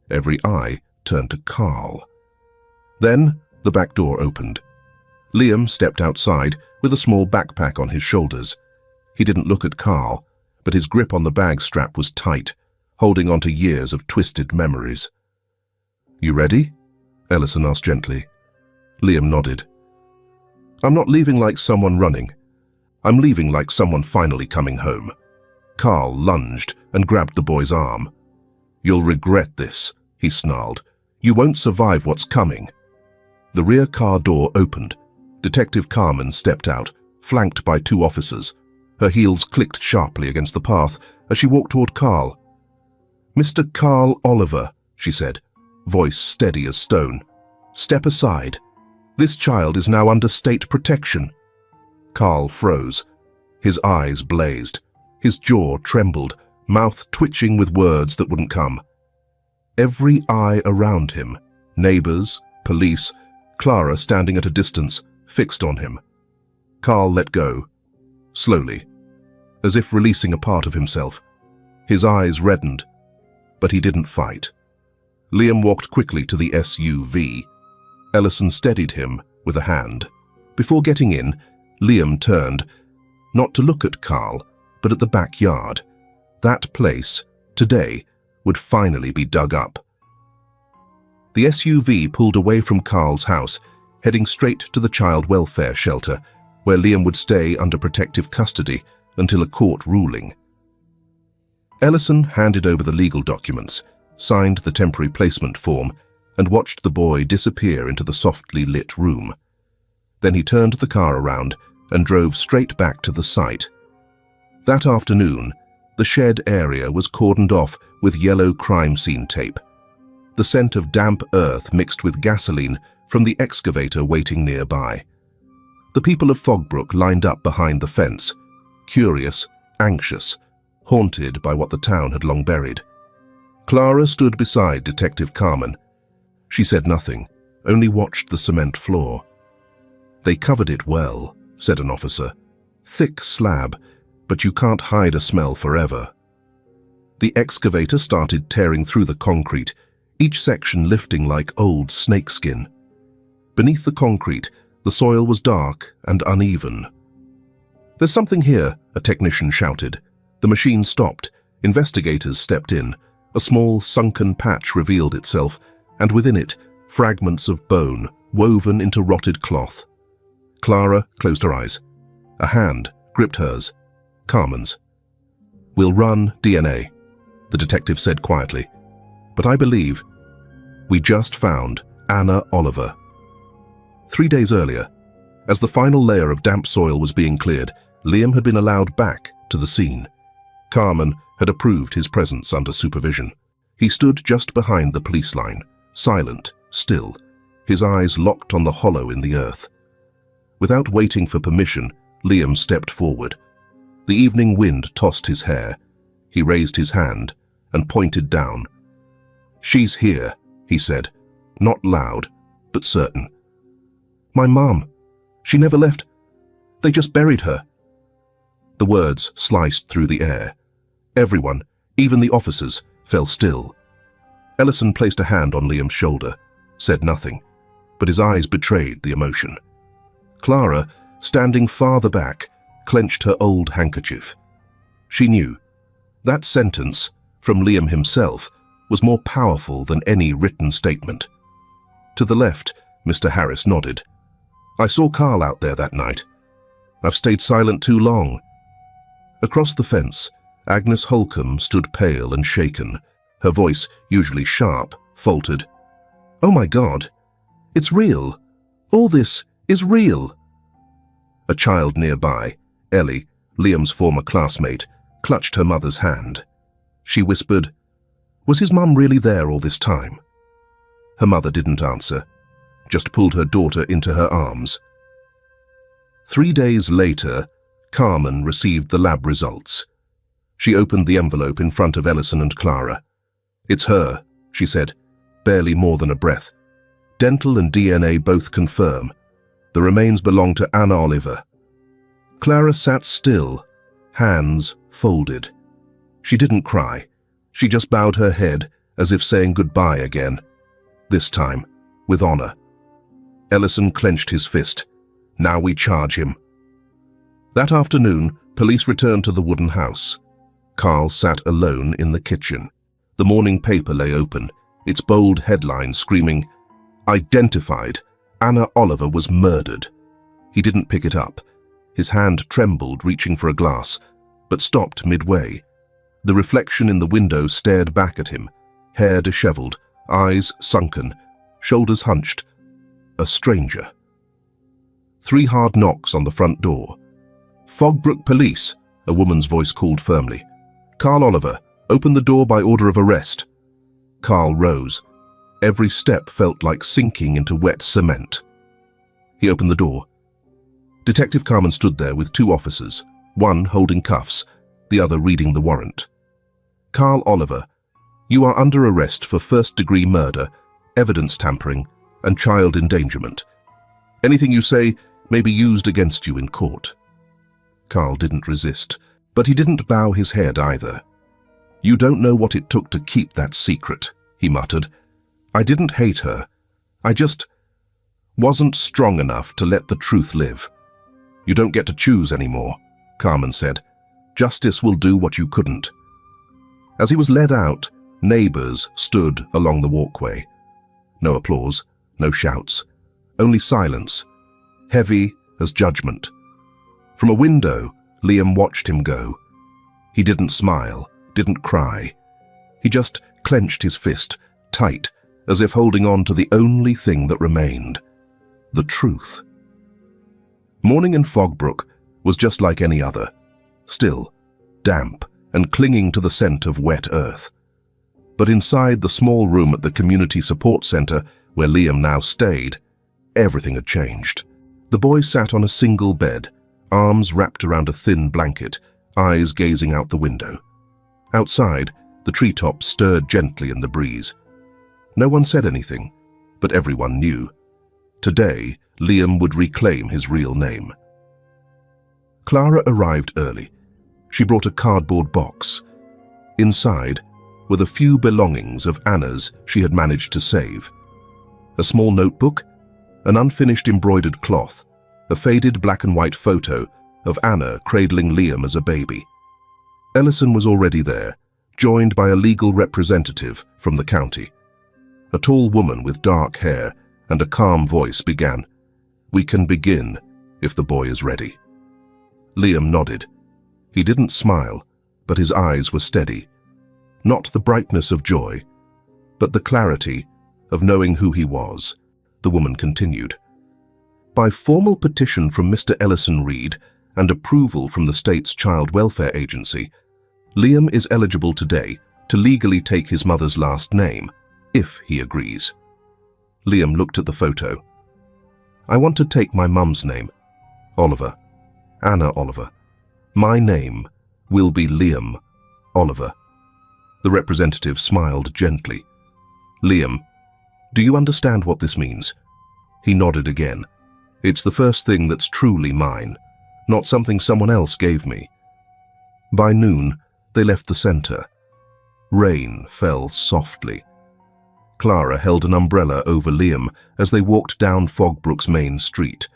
Every eye turned to Carl. Then the back door opened. Liam stepped outside with a small backpack on his shoulders. He didn't look at Carl, but his grip on the bag strap was tight, holding on to years of twisted memories. "You ready?" Ellison asked gently. Liam nodded. "I'm not leaving like someone running. I'm leaving like someone finally coming home." Carl lunged and grabbed the boy's arm. "You'll regret this," he snarled. "You won't survive what's coming." The rear car door opened. Detective Carmen stepped out, flanked by 2 officers. Her heels clicked sharply against the path as she walked toward Carl. "Mr. Carl Oliver," she said, voice steady as stone. "Step aside. This child is now under state protection." Carl froze. His eyes blazed. His jaw trembled, mouth twitching with words that wouldn't come. Every eye around him, neighbors, police, Clara standing at a distance, fixed on him. Carl let go, slowly, as if releasing a part of himself. His eyes reddened, but he didn't fight. Liam walked quickly to the SUV. Ellison steadied him with a hand. Before getting in, Liam turned, not to look at Carl, but at the backyard. That place, today, would finally be dug up. The SUV pulled away from Carl's house, heading straight to the child welfare shelter, where Liam would stay under protective custody until a court ruling. Ellison handed over the legal documents, signed the temporary placement form, and watched the boy disappear into the softly lit room. Then he turned the car around and drove straight back to the site. That afternoon, the shed area was cordoned off with yellow crime scene tape. The scent of damp earth mixed with gasoline from the excavator waiting nearby. The people of Fogbrook lined up behind the fence, curious, anxious, haunted by what the town had long buried. Clara stood beside Detective Carmen. She said nothing, only watched the cement floor. "They covered it well," said an officer. "Thick slab, but you can't hide a smell forever." The excavator started tearing through the concrete, each section lifting like old snakeskin. Beneath the concrete, the soil was dark and uneven. "There's something here," a technician shouted. The machine stopped. Investigators stepped in. A small, sunken patch revealed itself, and within it, fragments of bone woven into rotted cloth. Clara closed her eyes. A hand gripped hers, Carmen's. "We'll run DNA," the detective said quietly. "But I believe we just found Anna Oliver." 3 days earlier, as the final layer of damp soil was being cleared, Liam had been allowed back to the scene. Carmen had approved his presence under supervision. He stood just behind the police line, silent, still, his eyes locked on the hollow in the earth. Without waiting for permission, Liam stepped forward. The evening wind tossed his hair. He raised his hand and pointed down. "She's here," he said, not loud, but certain. "My mom. She never left. They just buried her." The words sliced through the air. Everyone, even the officers, fell still. Ellison placed a hand on Liam's shoulder, said nothing, but his eyes betrayed the emotion. Clara, standing farther back, clenched her old handkerchief. She knew that sentence, from Liam himself, was more powerful than any written statement. To the left, Mr. Harris nodded. "I saw Carl out there that night. I've stayed silent too long." Across the fence, Agnes Holcomb stood pale and shaken. Her voice, usually sharp, faltered. "Oh my God, it's real. All this is real." A child nearby, Ellie, Liam's former classmate, clutched her mother's hand. She whispered, "Was his mum really there all this time?" Her mother didn't answer, just pulled her daughter into her arms. 3 days later, Carmen received the lab results. She opened the envelope in front of Ellison and Clara. "It's her," she said, barely more than a breath. "Dental and DNA both confirm. The remains belong to Anna Oliver." Clara sat still, hands folded. She didn't cry. She just bowed her head as if saying goodbye again. this time with honor. Ellison clenched his fist. Now we charge him. That afternoon, police returned to the wooden house. Carl sat alone in the kitchen. The morning paper lay open, its bold headline screaming, "Identified. Anna Oliver was murdered." He didn't pick it up. His hand trembled, reaching for a glass, but stopped midway. The reflection in the window stared back at him, hair disheveled, eyes sunken, shoulders hunched. A stranger. 3 hard knocks on the front door. "Fogbrook Police," a woman's voice called firmly. "Carl Oliver, open the door by order of arrest." Carl rose. Every step felt like sinking into wet cement. He opened the door. Detective Carmen stood there with 2 officers, one holding cuffs, the other reading the warrant. "Carl Oliver, you are under arrest for first-degree murder, evidence tampering, and child endangerment. Anything you say may be used against you in court." Carl didn't resist, but he didn't bow his head either. "You don't know what it took to keep that secret," he muttered. "I didn't hate her. I just wasn't strong enough to let the truth live." "You don't get to choose anymore," Carmen said. "Justice will do what you couldn't." As he was led out, neighbors stood along the walkway. No applause, no shouts, only silence, heavy as judgment. From a window, Liam watched him go. He didn't smile, didn't cry. He just clenched his fist, tight, as if holding on to the only thing that remained. The truth. Morning in Fogbrook was just like any other. Still, damp, and clinging to the scent of wet earth. But inside the small room at the community support center, where Liam now stayed, everything had changed. The boy sat on a single bed, arms wrapped around a thin blanket, eyes gazing out the window. Outside, the treetops stirred gently in the breeze. No one said anything, but everyone knew. Today, Liam would reclaim his real name. Clara arrived early. She brought a cardboard box. Inside were the few belongings of Anna's she had managed to save. A small notebook, an unfinished embroidered cloth, a faded black and white photo of Anna cradling Liam as a baby. Ellison was already there, joined by a legal representative from the county. A tall woman with dark hair and a calm voice began, "We can begin if the boy is ready." Liam nodded. He didn't smile, but his eyes were steady. Not the brightness of joy, but the clarity of knowing who he was. The woman continued. "By formal petition from Mr. Ellison Reed and approval from the state's Child Welfare Agency, Liam is eligible today to legally take his mother's last name, if he agrees." Liam looked at the photo. "I want to take my mum's name, Oliver, Anna Oliver. My name will be Liam Oliver." The representative smiled gently. "Liam, do you understand what this means?" He nodded again. "It's the first thing that's truly mine, not something someone else gave me." By noon, they left the center. Rain fell softly. Clara held an umbrella over Liam as they walked down Fogbrook's main street,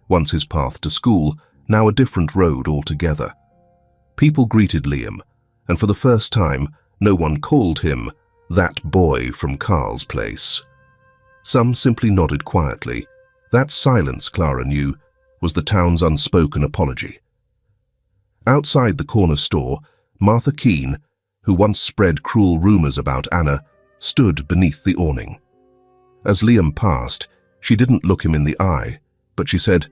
once his path to school, now a different road altogether. People greeted Liam, and for the first time, no one called him that boy from Carl's place. Some simply nodded quietly. That silence, Clara knew, was the town's unspoken apology. Outside the corner store, Martha Keene, who once spread cruel rumors about Anna, stood beneath the awning. As Liam passed, she didn't look him in the eye, but she said,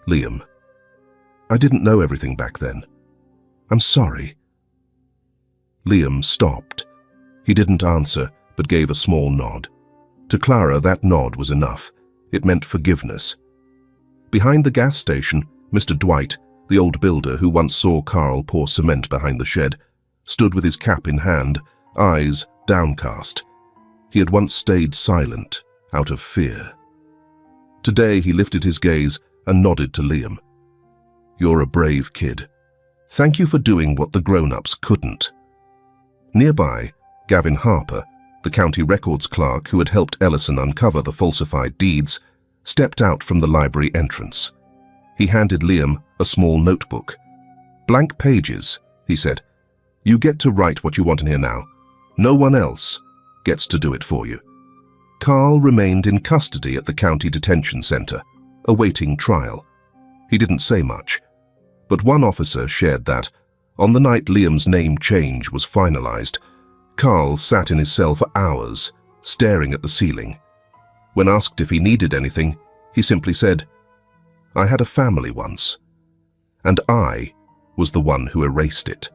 "Liam, I didn't know everything back then. I'm sorry." Liam stopped. He didn't answer, but gave a small nod. To Clara, that nod was enough. It meant forgiveness. Behind the gas station, Mr. Dwight, the old builder who once saw Carl pour cement behind the shed, stood with his cap in hand, eyes downcast. He had once stayed silent, out of fear. Today he lifted his gaze and nodded to Liam. "You're a brave kid. Thank you for doing what the grown-ups couldn't." Nearby, Gavin Harper, The county records clerk who had helped Ellison uncover the falsified deeds, stepped out from the library entrance. He handed Liam a small notebook. "Blank pages," he said. "You get to write what you want in here now. No one else gets to do it for you." Carl remained in custody at the county detention center, awaiting trial. He didn't say much, but one officer shared that, on the night Liam's name change was finalized, Carl sat in his cell for hours, staring at the ceiling. When asked if he needed anything, he simply said, "I had a family once, and I was the one who erased it."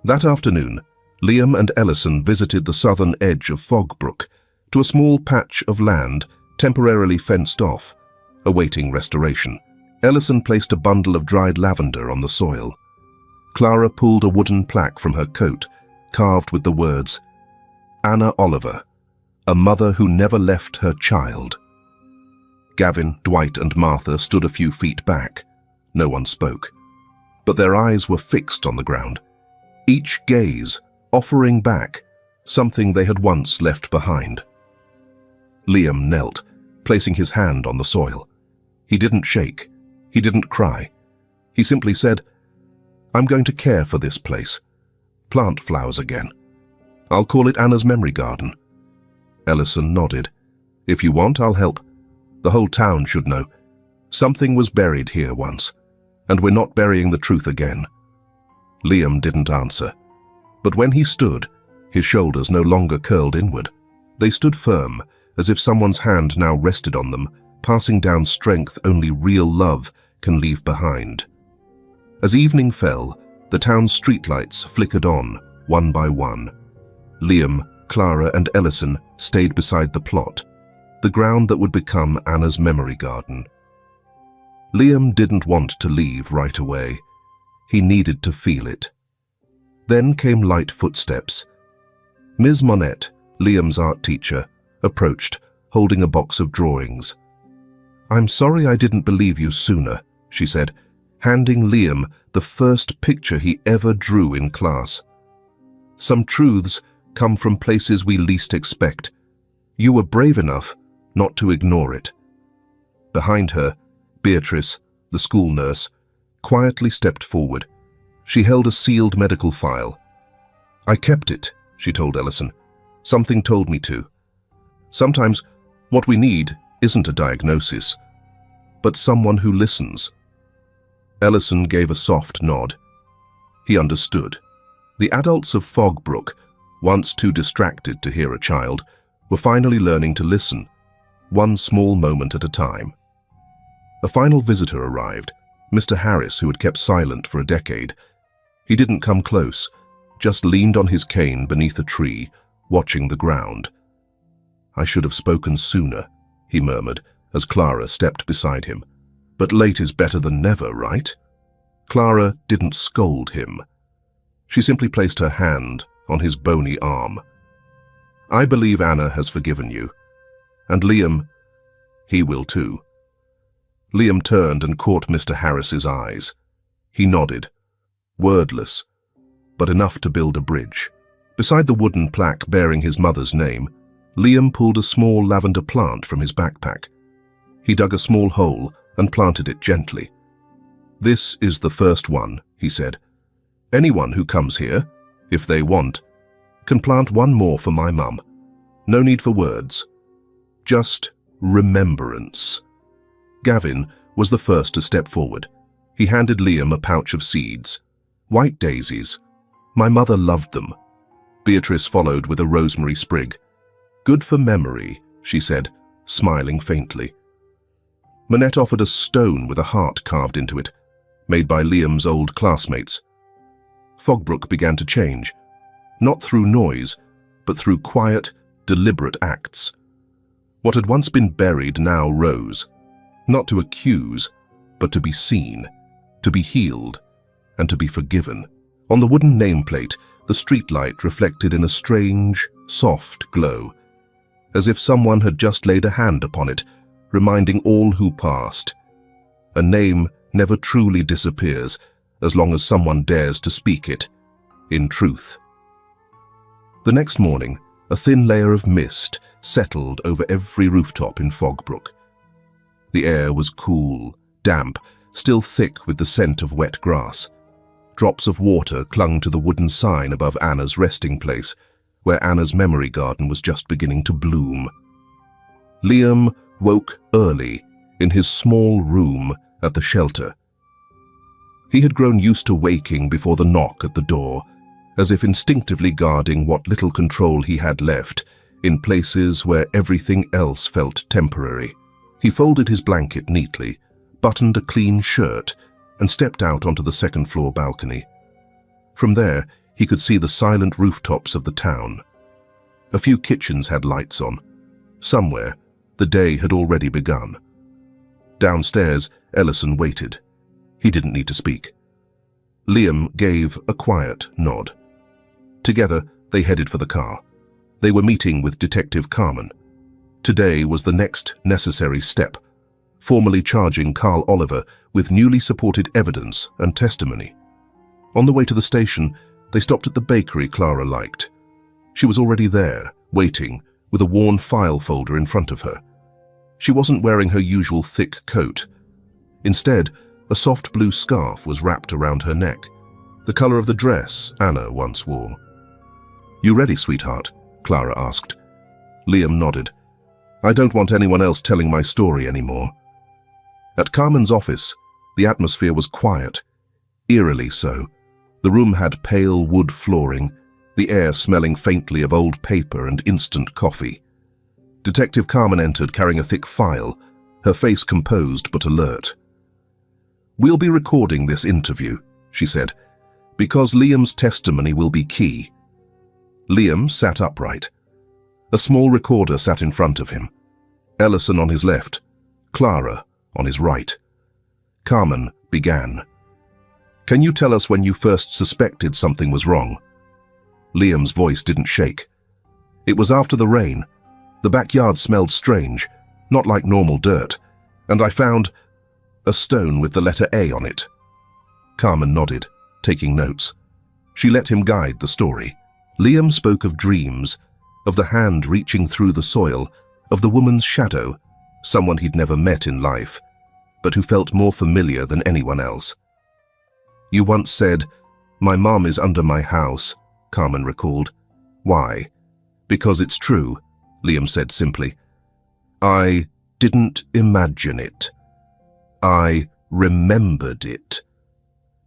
That afternoon, Liam and Ellison visited the southern edge of Fogbrook to a small patch of land temporarily fenced off, awaiting restoration. Ellison placed a bundle of dried lavender on the soil. Clara pulled a wooden plaque from her coat, carved with the words, "Anna Oliver, a mother who never left her child." Gavin, Dwight, and Martha stood a few feet back. No one spoke, but their eyes were fixed on the ground, each gaze offering back something they had once left behind. Liam knelt, placing his hand on the soil. He didn't shake. He didn't cry. He simply said, "I'm going to care for this place. Plant flowers again. I'll call it Anna's Memory Garden." Ellison nodded. "If you want, I'll help. The whole town should know. Something was buried here once, and we're not burying the truth again." Liam didn't answer, but when he stood, his shoulders no longer curled inward. They stood firm, as if someone's hand now rested on them, passing down strength only real love can leave behind. As evening fell, the town's streetlights flickered on, one by one. Liam, Clara, and Ellison stayed beside the plot, the ground that would become Anna's memory garden. Liam didn't want to leave right away. He needed to feel it. Then came light footsteps. Ms. Monette, Liam's art teacher, approached, holding a box of drawings. "I'm sorry I didn't believe you sooner," she said, handing Liam the first picture he ever drew in class. "Some truths come from places we least expect. You were brave enough not to ignore it." Behind her, Beatrice, the school nurse, quietly stepped forward. She held a sealed medical file. "I kept it," she told Ellison. "Something told me to. Sometimes what we need isn't a diagnosis, but someone who listens." Ellison gave a soft nod. He understood. The adults of Fogbrook, once too distracted to hear a child, were finally learning to listen, one small moment at a time. A final visitor arrived, Mr. Harris, who had kept silent for a decade. He didn't come close, just leaned on his cane beneath a tree, watching the ground. "I should have spoken sooner," he murmured as Clara stepped beside him. "But late is better than never, right?" Clara didn't scold him. She simply placed her hand on his bony arm. "I believe Anna has forgiven you. And Liam, he will too." Liam turned and caught Mr. Harris's eyes. He nodded, wordless, but enough to build a bridge. Beside the wooden plaque bearing his mother's name, Liam pulled a small lavender plant from his backpack. He dug a small hole and planted it gently. "This is the first one," he said. "Anyone who comes here, if they want, can plant one more for my mum. No need for words. Just remembrance." Gavin was the first to step forward. He handed Liam a pouch of seeds. "White daisies. My mother loved them." Beatrice followed with a rosemary sprig. "Good for memory," she said, smiling faintly. Monette offered a stone with a heart carved into it, made by Liam's old classmates. Fogbrook began to change, not through noise, but through quiet, deliberate acts. What had once been buried now rose, not to accuse, but to be seen, to be healed, and to be forgiven. On the wooden nameplate, the streetlight reflected in a strange, soft glow, as if someone had just laid a hand upon it, reminding all who passed. A name never truly disappears as long as someone dares to speak it, in truth. The next morning, A thin layer of mist settled over every rooftop in Fogbrook. The air was cool, damp, still thick with the scent of wet grass. Drops of water clung to the wooden sign above Anna's resting place, where Anna's memory garden was just beginning to bloom. Liam woke early in his small room at the shelter. He had grown used to waking before the knock at the door, as if instinctively guarding what little control he had left in places where everything else felt temporary. He folded his blanket neatly, buttoned a clean shirt, and stepped out onto the second-floor balcony. From there, he could see the silent rooftops of the town. A few kitchens had lights on. Somewhere, the day had already begun. Downstairs, Ellison waited. He didn't need to speak. Liam gave a quiet nod. Together, they headed for the car. They were meeting with Detective Carmen. Today was the next necessary step, formally charging Carl Oliver with newly supported evidence and testimony. On the way to the station, they stopped at the bakery Clara liked. She was already there, waiting, with a worn file folder in front of her. She wasn't wearing her usual thick coat. Instead, a soft blue scarf was wrapped around her neck, the color of the dress Anna once wore. "You ready, sweetheart?" Clara asked. Liam nodded. "I don't want anyone else telling my story anymore." At Carmen's office, the atmosphere was quiet, eerily so. The room had pale wood flooring, the air smelling faintly of old paper and instant coffee. Detective Carmen entered carrying a thick file, her face composed but alert. "We'll be recording this interview," she said, "because Liam's testimony will be key." Liam sat upright. A small recorder sat in front of him. Ellison on his left, Clara on his right. Carmen began. "Can you tell us when you first suspected something was wrong?" Liam's voice didn't shake. "It was after the rain. The backyard smelled strange, not like normal dirt, and I found a stone with the letter A on it." Carmen nodded, taking notes. She let him guide the story. Liam spoke of dreams, of the hand reaching through the soil, of the woman's shadow, someone he'd never met in life, but who felt more familiar than anyone else. "You once said, 'My mom is under my house,'" Carmen recalled. "Why?" "Because it's true," Liam said simply. "I didn't imagine it. I remembered it."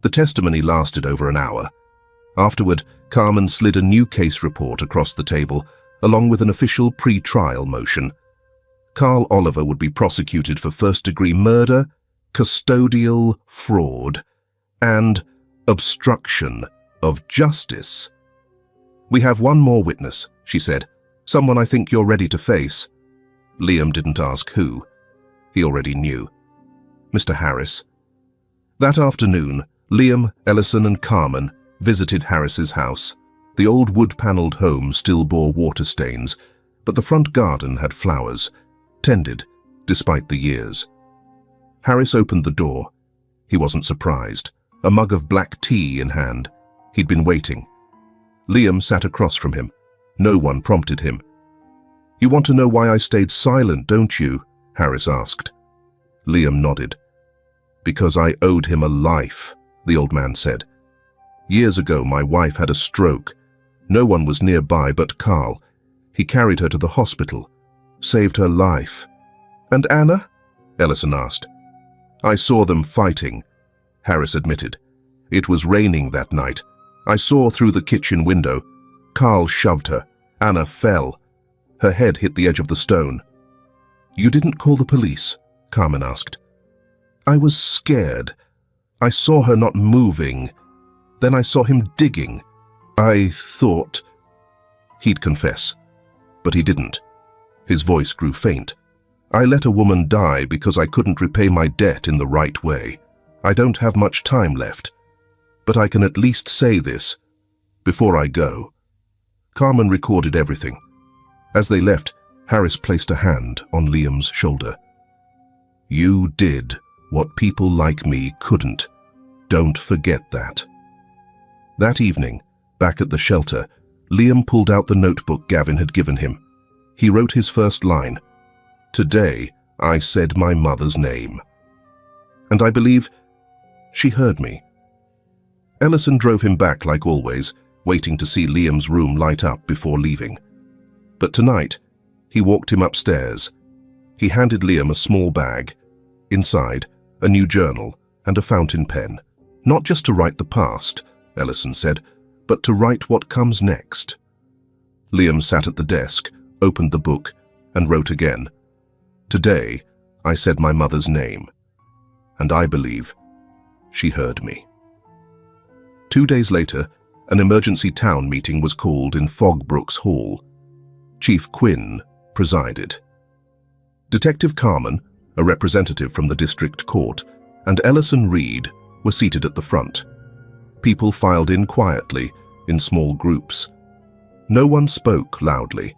The testimony lasted over an hour. Afterward, Carmen slid a new case report across the table, along with an official pre-trial motion. Carl Oliver would be prosecuted for first-degree murder, custodial fraud, and obstruction of justice. "We have one more witness," she said. "Someone I think you're ready to face." Liam didn't ask who. He already knew. Mr. Harris. That afternoon, Liam, Ellison, and Carmen visited Harris's house. The old wood-paneled home still bore water stains, but the front garden had flowers, tended despite the years. Harris opened the door. He wasn't surprised, a mug of black tea in hand. He'd been waiting. Liam sat across from him. No one prompted him. "You want to know why I stayed silent, don't you?" Harris asked. Liam nodded. "Because I owed him a life," the old man said. "Years ago, my wife had a stroke. No one was nearby but Carl. He carried her to the hospital, saved her life." "And Anna?" Ellison asked. "I saw them fighting," Harris admitted. "It was raining that night. I saw through the kitchen window. Carl shoved her. Anna fell. Her head hit the edge of the stone." "You didn't call the police?" Carmen asked. "I was scared. I saw her not moving. Then I saw him digging. I thought—" He'd confess, but he didn't. His voice grew faint. "I let a woman die because I couldn't repay my debt in the right way. I don't have much time left. But I can at least say this before I go." Carmen recorded everything. As they left, Harris placed a hand on Liam's shoulder. "You did what people like me couldn't. Don't forget that." That evening, back at the shelter, Liam pulled out the notebook Gavin had given him. He wrote his first line. "Today, I said my mother's name." And I believe she heard me. Ellison drove him back like always, waiting to see Liam's room light up before leaving. But tonight, he walked him upstairs. He handed Liam a small bag. Inside, a new journal and a fountain pen. Not just to write the past, Ellison said, but to write what comes next. Liam sat at the desk, opened the book, and wrote again. "Today, I said my mother's name. And I believe she heard me." 2 days later, an emergency town meeting was called in Fogbrooks Hall. Chief Quinn presided. Detective Carmen, a representative from the district court, and Ellison Reed were seated at the front. People filed in quietly, in small groups. No one spoke loudly.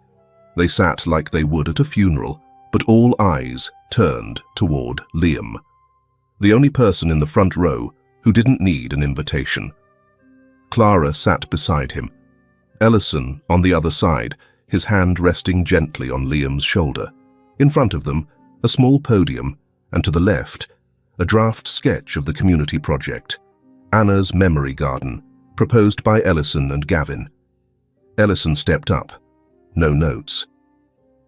They sat like they would at a funeral, but all eyes turned toward Liam, the only person in the front row who didn't need an invitation. Clara sat beside him. Ellison on the other side, his hand resting gently on Liam's shoulder. In front of them, a small podium, and to the left, a draft sketch of the community project, Anna's Memory Garden, proposed by Ellison and Gavin. Ellison stepped up. No notes.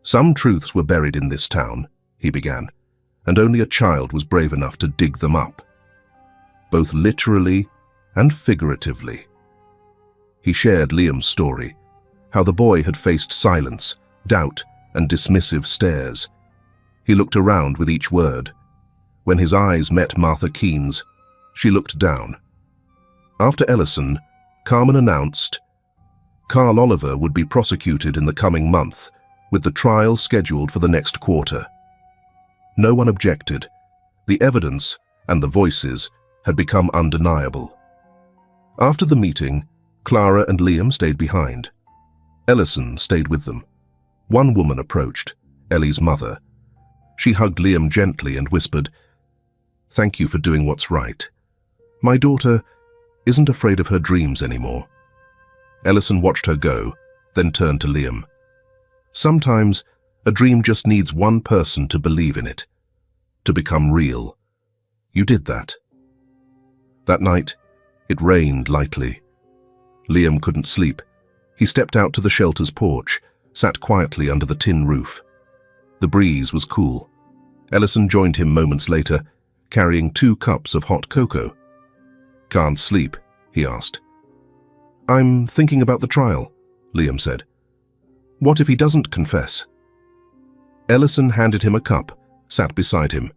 "Some truths were buried in this town," he began, "and only a child was brave enough to dig them up. Both literally and figuratively." He shared Liam's story, how the boy had faced silence, doubt, and dismissive stares. He looked around with each word. When his eyes met Martha Keene's, she looked down. After Ellison, Carmen announced Carl Oliver would be prosecuted in the coming month, with the trial scheduled for the next quarter. No one objected. The evidence and the voices had become undeniable. After the meeting, Clara and Liam stayed behind. Ellison stayed with them. One woman approached, Ellie's mother. She hugged Liam gently and whispered, "Thank you for doing what's right. My daughter isn't afraid of her dreams anymore." Ellison watched her go, then turned to Liam. "Sometimes a dream just needs one person to believe in it, to become real. You did that." That night, it rained lightly. Liam couldn't sleep. He stepped out to the shelter's porch, sat quietly under the tin roof. The breeze was cool. Ellison joined him moments later, carrying 2 cups of hot cocoa. "Can't sleep?" he asked. "I'm thinking about the trial," Liam said. "What if he doesn't confess?" Ellison handed him a cup, sat beside him.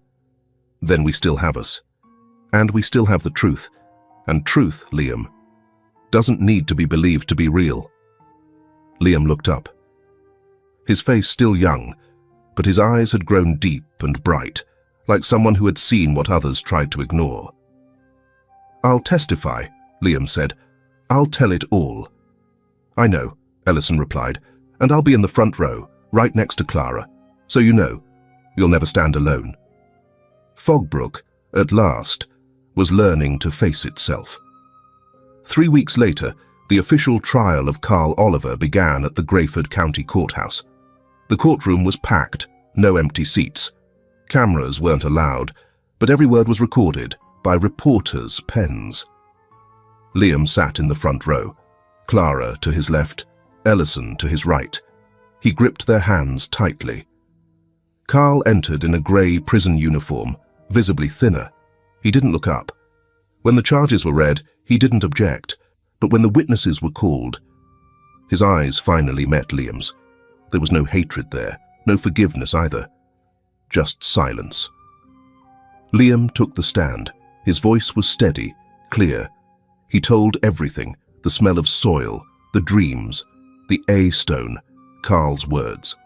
"Then we still have us. And we still have the truth. And truth, Liam, doesn't need to be believed to be real." Liam looked up. His face still young, but his eyes had grown deep and bright, like someone who had seen what others tried to ignore. "I'll testify," Liam said. "I'll tell it all." "I know," Ellison replied, "and I'll be in the front row, right next to Clara, so you know, you'll never stand alone." Fogbrook, at last, was learning to face itself. 3 weeks later, the official trial of Carl Oliver began at the Grayford County Courthouse. The courtroom was packed, no empty seats. Cameras weren't allowed, but every word was recorded by reporters' pens. Liam sat in the front row, Clara to his left, Ellison to his right. He gripped their hands tightly. Carl entered in a grey prison uniform, visibly thinner. He didn't look up. When the charges were read, he didn't object, but when the witnesses were called, his eyes finally met Liam's. There was no hatred there, no forgiveness either, just silence. Liam took the stand. His voice was steady, clear. He told everything, the smell of soil, the dreams, the A-stone, Carl's words.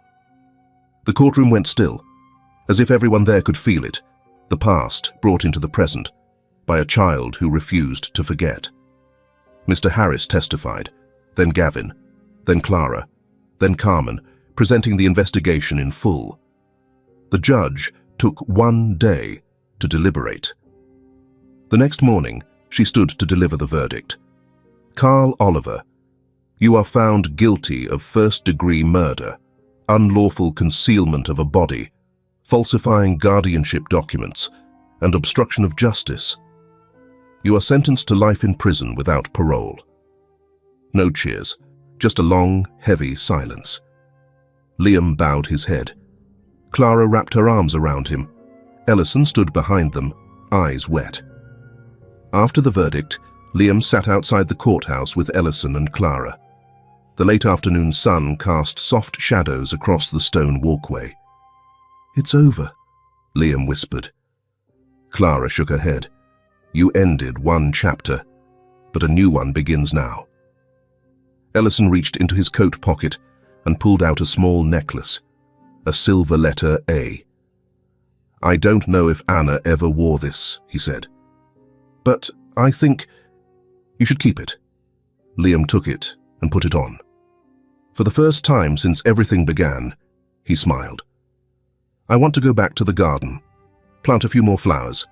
The courtroom went still, as if everyone there could feel it, the past brought into the present, by a child who refused to forget. Mr. Harris testified, then Gavin, then Clara, then Carmen, presenting the investigation in full. The judge took 1 day to deliberate. The next morning, she stood to deliver the verdict. Carl Oliver, You are found guilty of first-degree murder, unlawful concealment of a body, falsifying guardianship documents, and obstruction of justice. You are sentenced to life in prison without parole. No cheers, just a long, heavy silence. Liam bowed his head. Clara wrapped her arms around him. Ellison stood behind them, eyes wet. After the verdict, Liam sat outside the courthouse with Ellison and Clara. The late afternoon sun cast soft shadows across the stone walkway. "It's over," Liam whispered. Clara shook her head. "You ended one chapter, but a new one begins now." Ellison reached into his coat pocket and pulled out a small necklace, a silver letter A. "I don't know if Anna ever wore this," he said. "But I think you should keep it." Liam took it and put it on. For the first time since everything began, he smiled. "I want to go back to the garden, plant a few more flowers."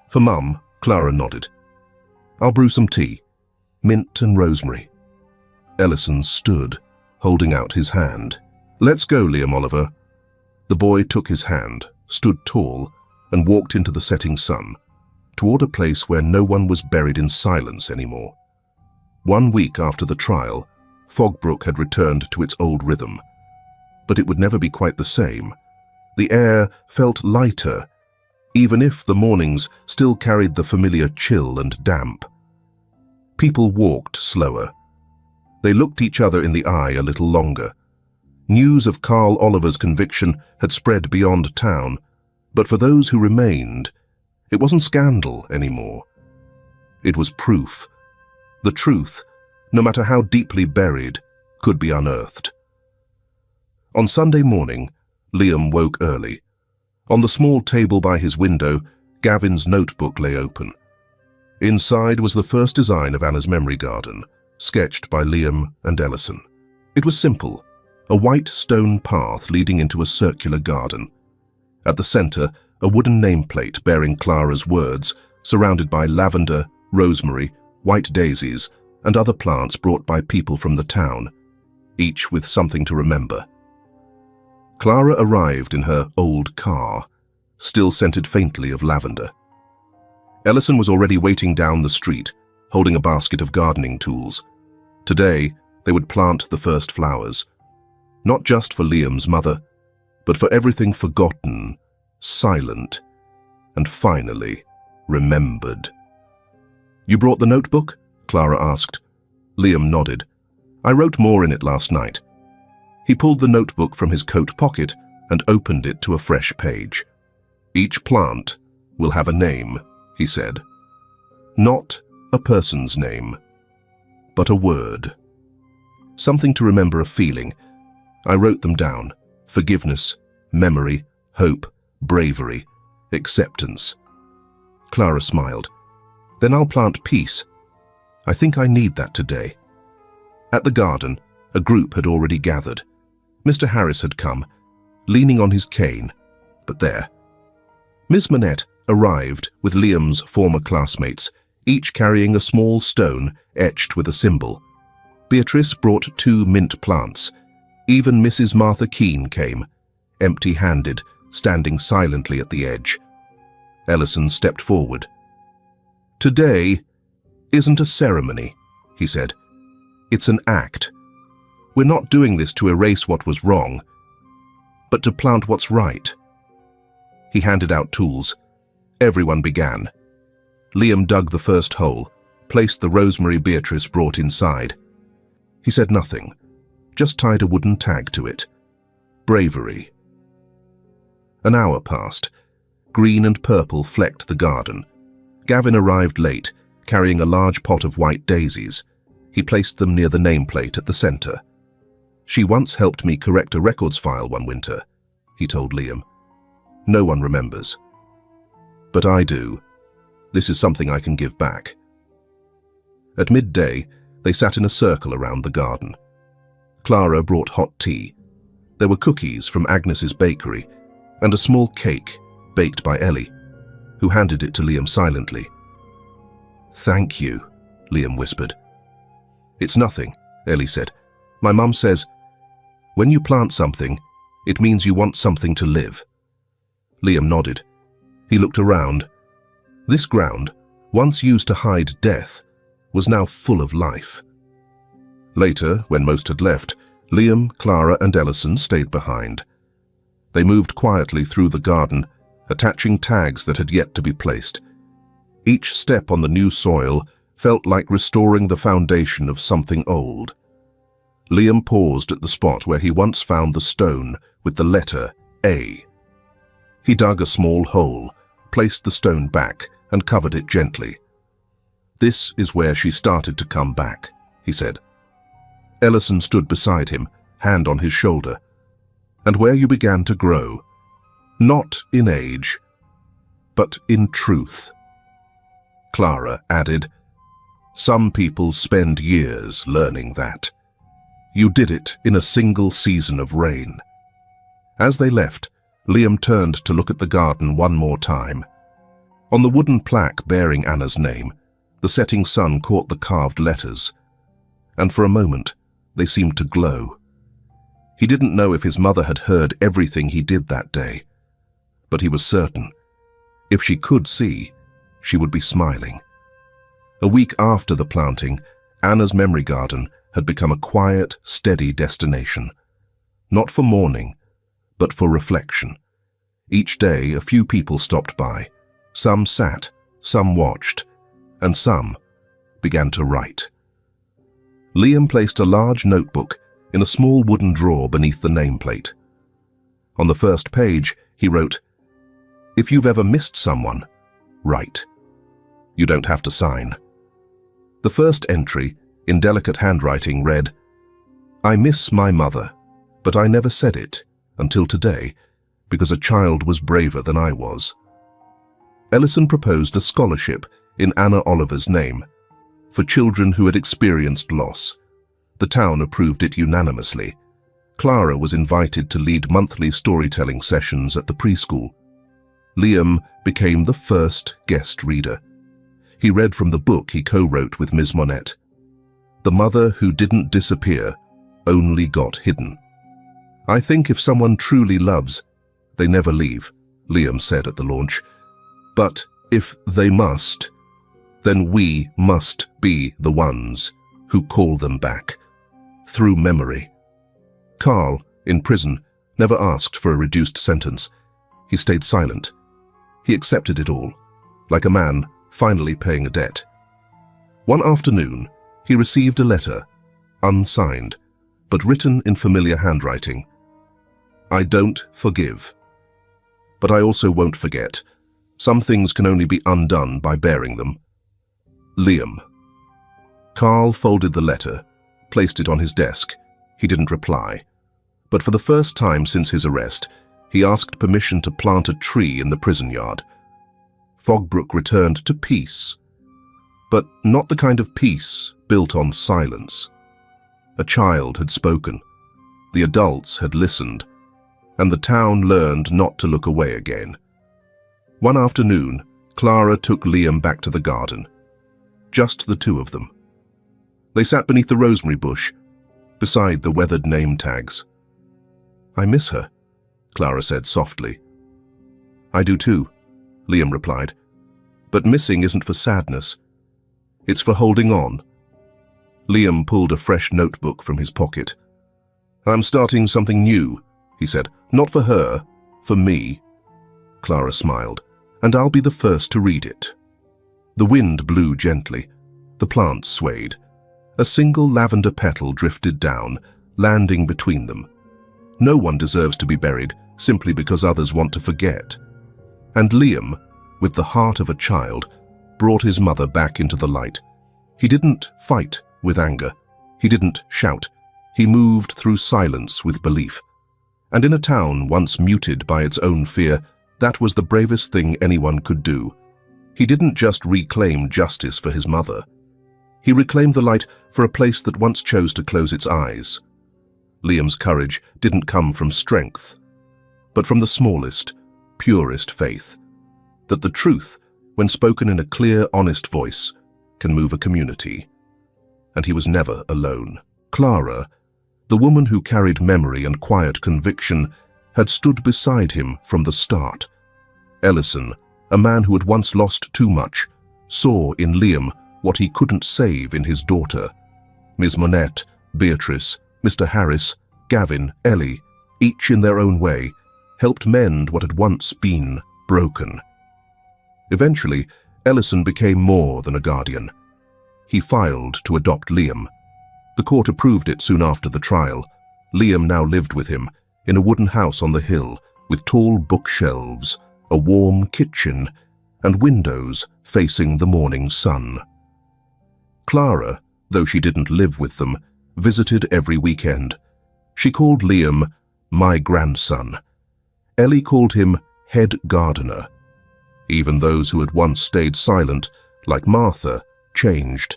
For Mum, Clara nodded. "I'll brew some tea, mint and rosemary." Ellison stood, holding out his hand. "Let's go, Liam Oliver." The boy took his hand, stood tall, and walked into the setting sun, toward a place where no one was buried in silence anymore. 1 week after the trial, Fogbrook had returned to its old rhythm. But it would never be quite the same. The air felt lighter, even if the mornings still carried the familiar chill and damp. People walked slower. They looked each other in the eye a little longer. News of Carl Oliver's conviction had spread beyond town, but for those who remained, it wasn't scandal anymore. It was proof. The truth, no matter how deeply buried, could be unearthed. On Sunday morning, Liam woke early. On the small table by his window, Gavin's notebook lay open. Inside was the first design of Anna's memory garden, sketched by Liam and Ellison. It was simple, a white stone path leading into a circular garden. At the center, a wooden nameplate bearing Clara's words, surrounded by lavender, rosemary, white daisies, and other plants brought by people from the town, each with something to remember. Clara arrived in her old car, still scented faintly of lavender. Ellison was already waiting down the street, holding a basket of gardening tools. Today, they would plant the first flowers, not just for Liam's mother, but for everything forgotten, silent, and finally remembered. "You brought the notebook?" Clara asked. Liam nodded. "I wrote more in it last night." He pulled the notebook from his coat pocket and opened it to a fresh page. "Each plant will have a name," he said. "Not a person's name, but a word. Something to remember a feeling. I wrote them down. Forgiveness, memory, hope, bravery, acceptance." Clara smiled. "Then I'll plant peace. I think I need that today." At the garden, a group had already gathered. Mr. Harris had come, leaning on his cane, but there. Miss Manette arrived with Liam's former classmates, each carrying a small stone etched with a symbol. Beatrice brought 2 mint plants. Even Mrs. Martha Keene came, empty-handed, standing silently at the edge. Ellison stepped forward. "Today isn't a ceremony," he said. "It's an act. We're not doing this to erase what was wrong, but to plant what's right." He handed out tools. Everyone began. Liam dug the first hole, placed the rosemary Beatrice brought inside. He said nothing, just tied a wooden tag to it. Bravery. An hour passed. Green and purple flecked the garden. Gavin arrived late, carrying a large pot of white daisies. He placed them near the nameplate at the center. "She once helped me correct a records file one winter," he told Liam. "No one remembers. But I do. This is something I can give back." At midday, they sat in a circle around the garden. Clara brought hot tea. There were cookies from Agnes's bakery and a small cake baked by Ellie, who handed it to Liam silently. "Thank you," Liam whispered. "It's nothing. Ellie said. "My mum says, when you plant something, it means you want something to live." Liam nodded. He looked around. This ground, once used to hide death, was now full of life. Later, when most had left, Liam, Clara, and Ellison stayed behind. They moved quietly through the garden, attaching tags that had yet to be placed. Each step on the new soil felt like restoring the foundation of something old. Liam paused at the spot where he once found the stone with the letter A. He dug a small hole, placed the stone back, and covered it gently. "This is where she started to come back," he said. Ellison stood beside him, hand on his shoulder. "And where you began to grow, not in age, but in truth." Clara added, "Some people spend years learning that. You did it in a single season of rain." As they left, Liam turned to look at the garden one more time. On the wooden plaque bearing Anna's name, the setting sun caught the carved letters, and for a moment they seemed to glow. He didn't know if his mother had heard everything he did that day, but he was certain, if she could see, she would be smiling. A week after the planting, Anna's memory garden had become a quiet, steady destination, not for mourning, but for reflection. Each day, a few people stopped by. Some sat, some watched, and some began to write. Liam placed a large notebook in a small wooden drawer beneath the nameplate. On the first page, he wrote, "If you've ever missed someone, write. You don't have to sign." The first entry, in delicate handwriting, read, "I miss my mother, but I never said it until today because a child was braver than I was." Ellison proposed a scholarship in Anna Oliver's name for children who had experienced loss. The town approved it unanimously. Clara was invited to lead monthly storytelling sessions at the preschool. Liam became the first guest reader. He read from the book he co-wrote with Ms. Monette. The Mother Who Didn't Disappear, Only Got Hidden. "I think if someone truly loves, they never leave," Liam said at the launch. "But if they must, then we must be the ones who call them back, through memory." Carl, in prison, never asked for a reduced sentence. He stayed silent. He accepted it all, like a man finally paying a debt. One afternoon, he received a letter, unsigned, but written in familiar handwriting. "I don't forgive. But I also won't forget. Some things can only be undone by bearing them. Liam." Carl folded the letter, placed it on his desk. He didn't reply. But for the first time since his arrest, he asked permission to plant a tree in the prison yard. Fogbrook returned to peace, but not the kind of peace built on silence. A child had spoken, the adults had listened, and the town learned not to look away again. One afternoon, Clara took Liam back to the garden. Just the two of them. They sat beneath the rosemary bush, beside the weathered name tags. "I miss her," Clara said softly. "I do too," Liam replied. "But missing isn't for sadness. It's for holding on." Liam pulled a fresh notebook from his pocket. "I'm starting something new," he said. "Not for her, for me." Clara smiled. "And I'll be the first to read it." The wind blew gently. The plants swayed. A single lavender petal drifted down, landing between them. No one deserves to be buried simply because others want to forget. And Liam, with the heart of a child, brought his mother back into the light. He didn't fight with anger. He didn't shout. He moved through silence with belief. And in a town once muted by its own fear, that was the bravest thing anyone could do. He didn't just reclaim justice for his mother. He reclaimed the light for a place that once chose to close its eyes. Liam's courage didn't come from strength, but from the smallest, purest faith, that the truth, when spoken in a clear, honest voice, can move a community. And he was never alone. Clara, the woman who carried memory and quiet conviction, had stood beside him from the start. Ellison, a man who had once lost too much, saw in Liam what he couldn't save in his daughter. Ms. Monette, Beatrice, Mr. Harris, Gavin, Ellie, each in their own way, helped mend what had once been broken. Eventually, Ellison became more than a guardian. He filed to adopt Liam. The court approved it soon after the trial. Liam now lived with him in a wooden house on the hill with tall bookshelves, a warm kitchen, and windows facing the morning sun. Clara, though she didn't live with them, visited every weekend. She called Liam my grandson. Ellie called him head gardener. Even those who had once stayed silent, like Martha, changed.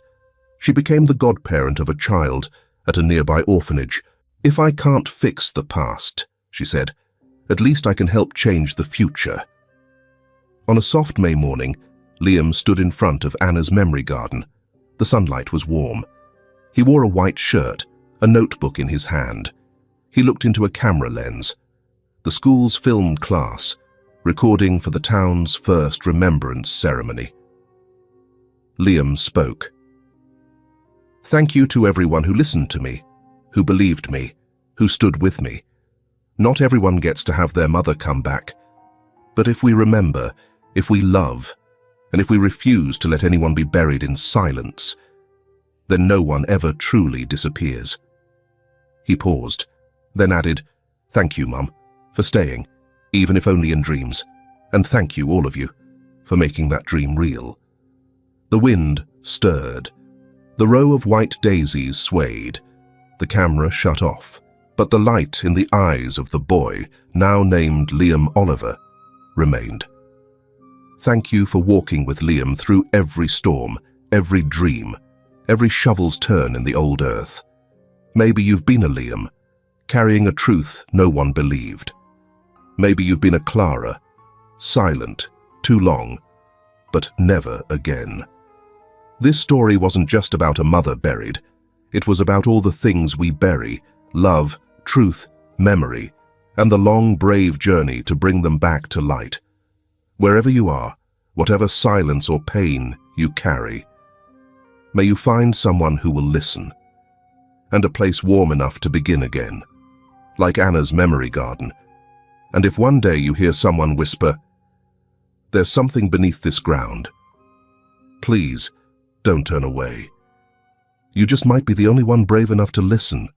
She became the godparent of a child at a nearby orphanage. "If I can't fix the past," she said, "at least I can help change the future." On a soft May morning, Liam stood in front of Anna's memory garden. The sunlight was warm. He wore a white shirt, a notebook in his hand. He looked into a camera lens. The school's film class, recording for the town's first remembrance ceremony. Liam spoke. "Thank you to everyone who listened to me, who believed me, who stood with me. Not everyone gets to have their mother come back. But if we remember, if we love, and if we refuse to let anyone be buried in silence, then no one ever truly disappears." He paused, then added, "Thank you, Mum, for staying, even if only in dreams. And thank you, all of you, for making that dream real." The wind stirred. The row of white daisies swayed. The camera shut off, but the light in the eyes of the boy, now named Liam Oliver, remained. Thank you for walking with Liam through every storm, every dream, every shovel's turn in the old earth. Maybe you've been a Liam, carrying a truth no one believed. Maybe you've been a Clara, silent, too long, but never again. This story wasn't just about a mother buried. It was about all the things we bury, love, truth, memory, and the long, brave journey to bring them back to light. Wherever you are, whatever silence or pain you carry, may you find someone who will listen, and a place warm enough to begin again, like Anna's memory garden. And if one day you hear someone whisper, "There's something beneath this ground," please don't turn away. You just might be the only one brave enough to listen.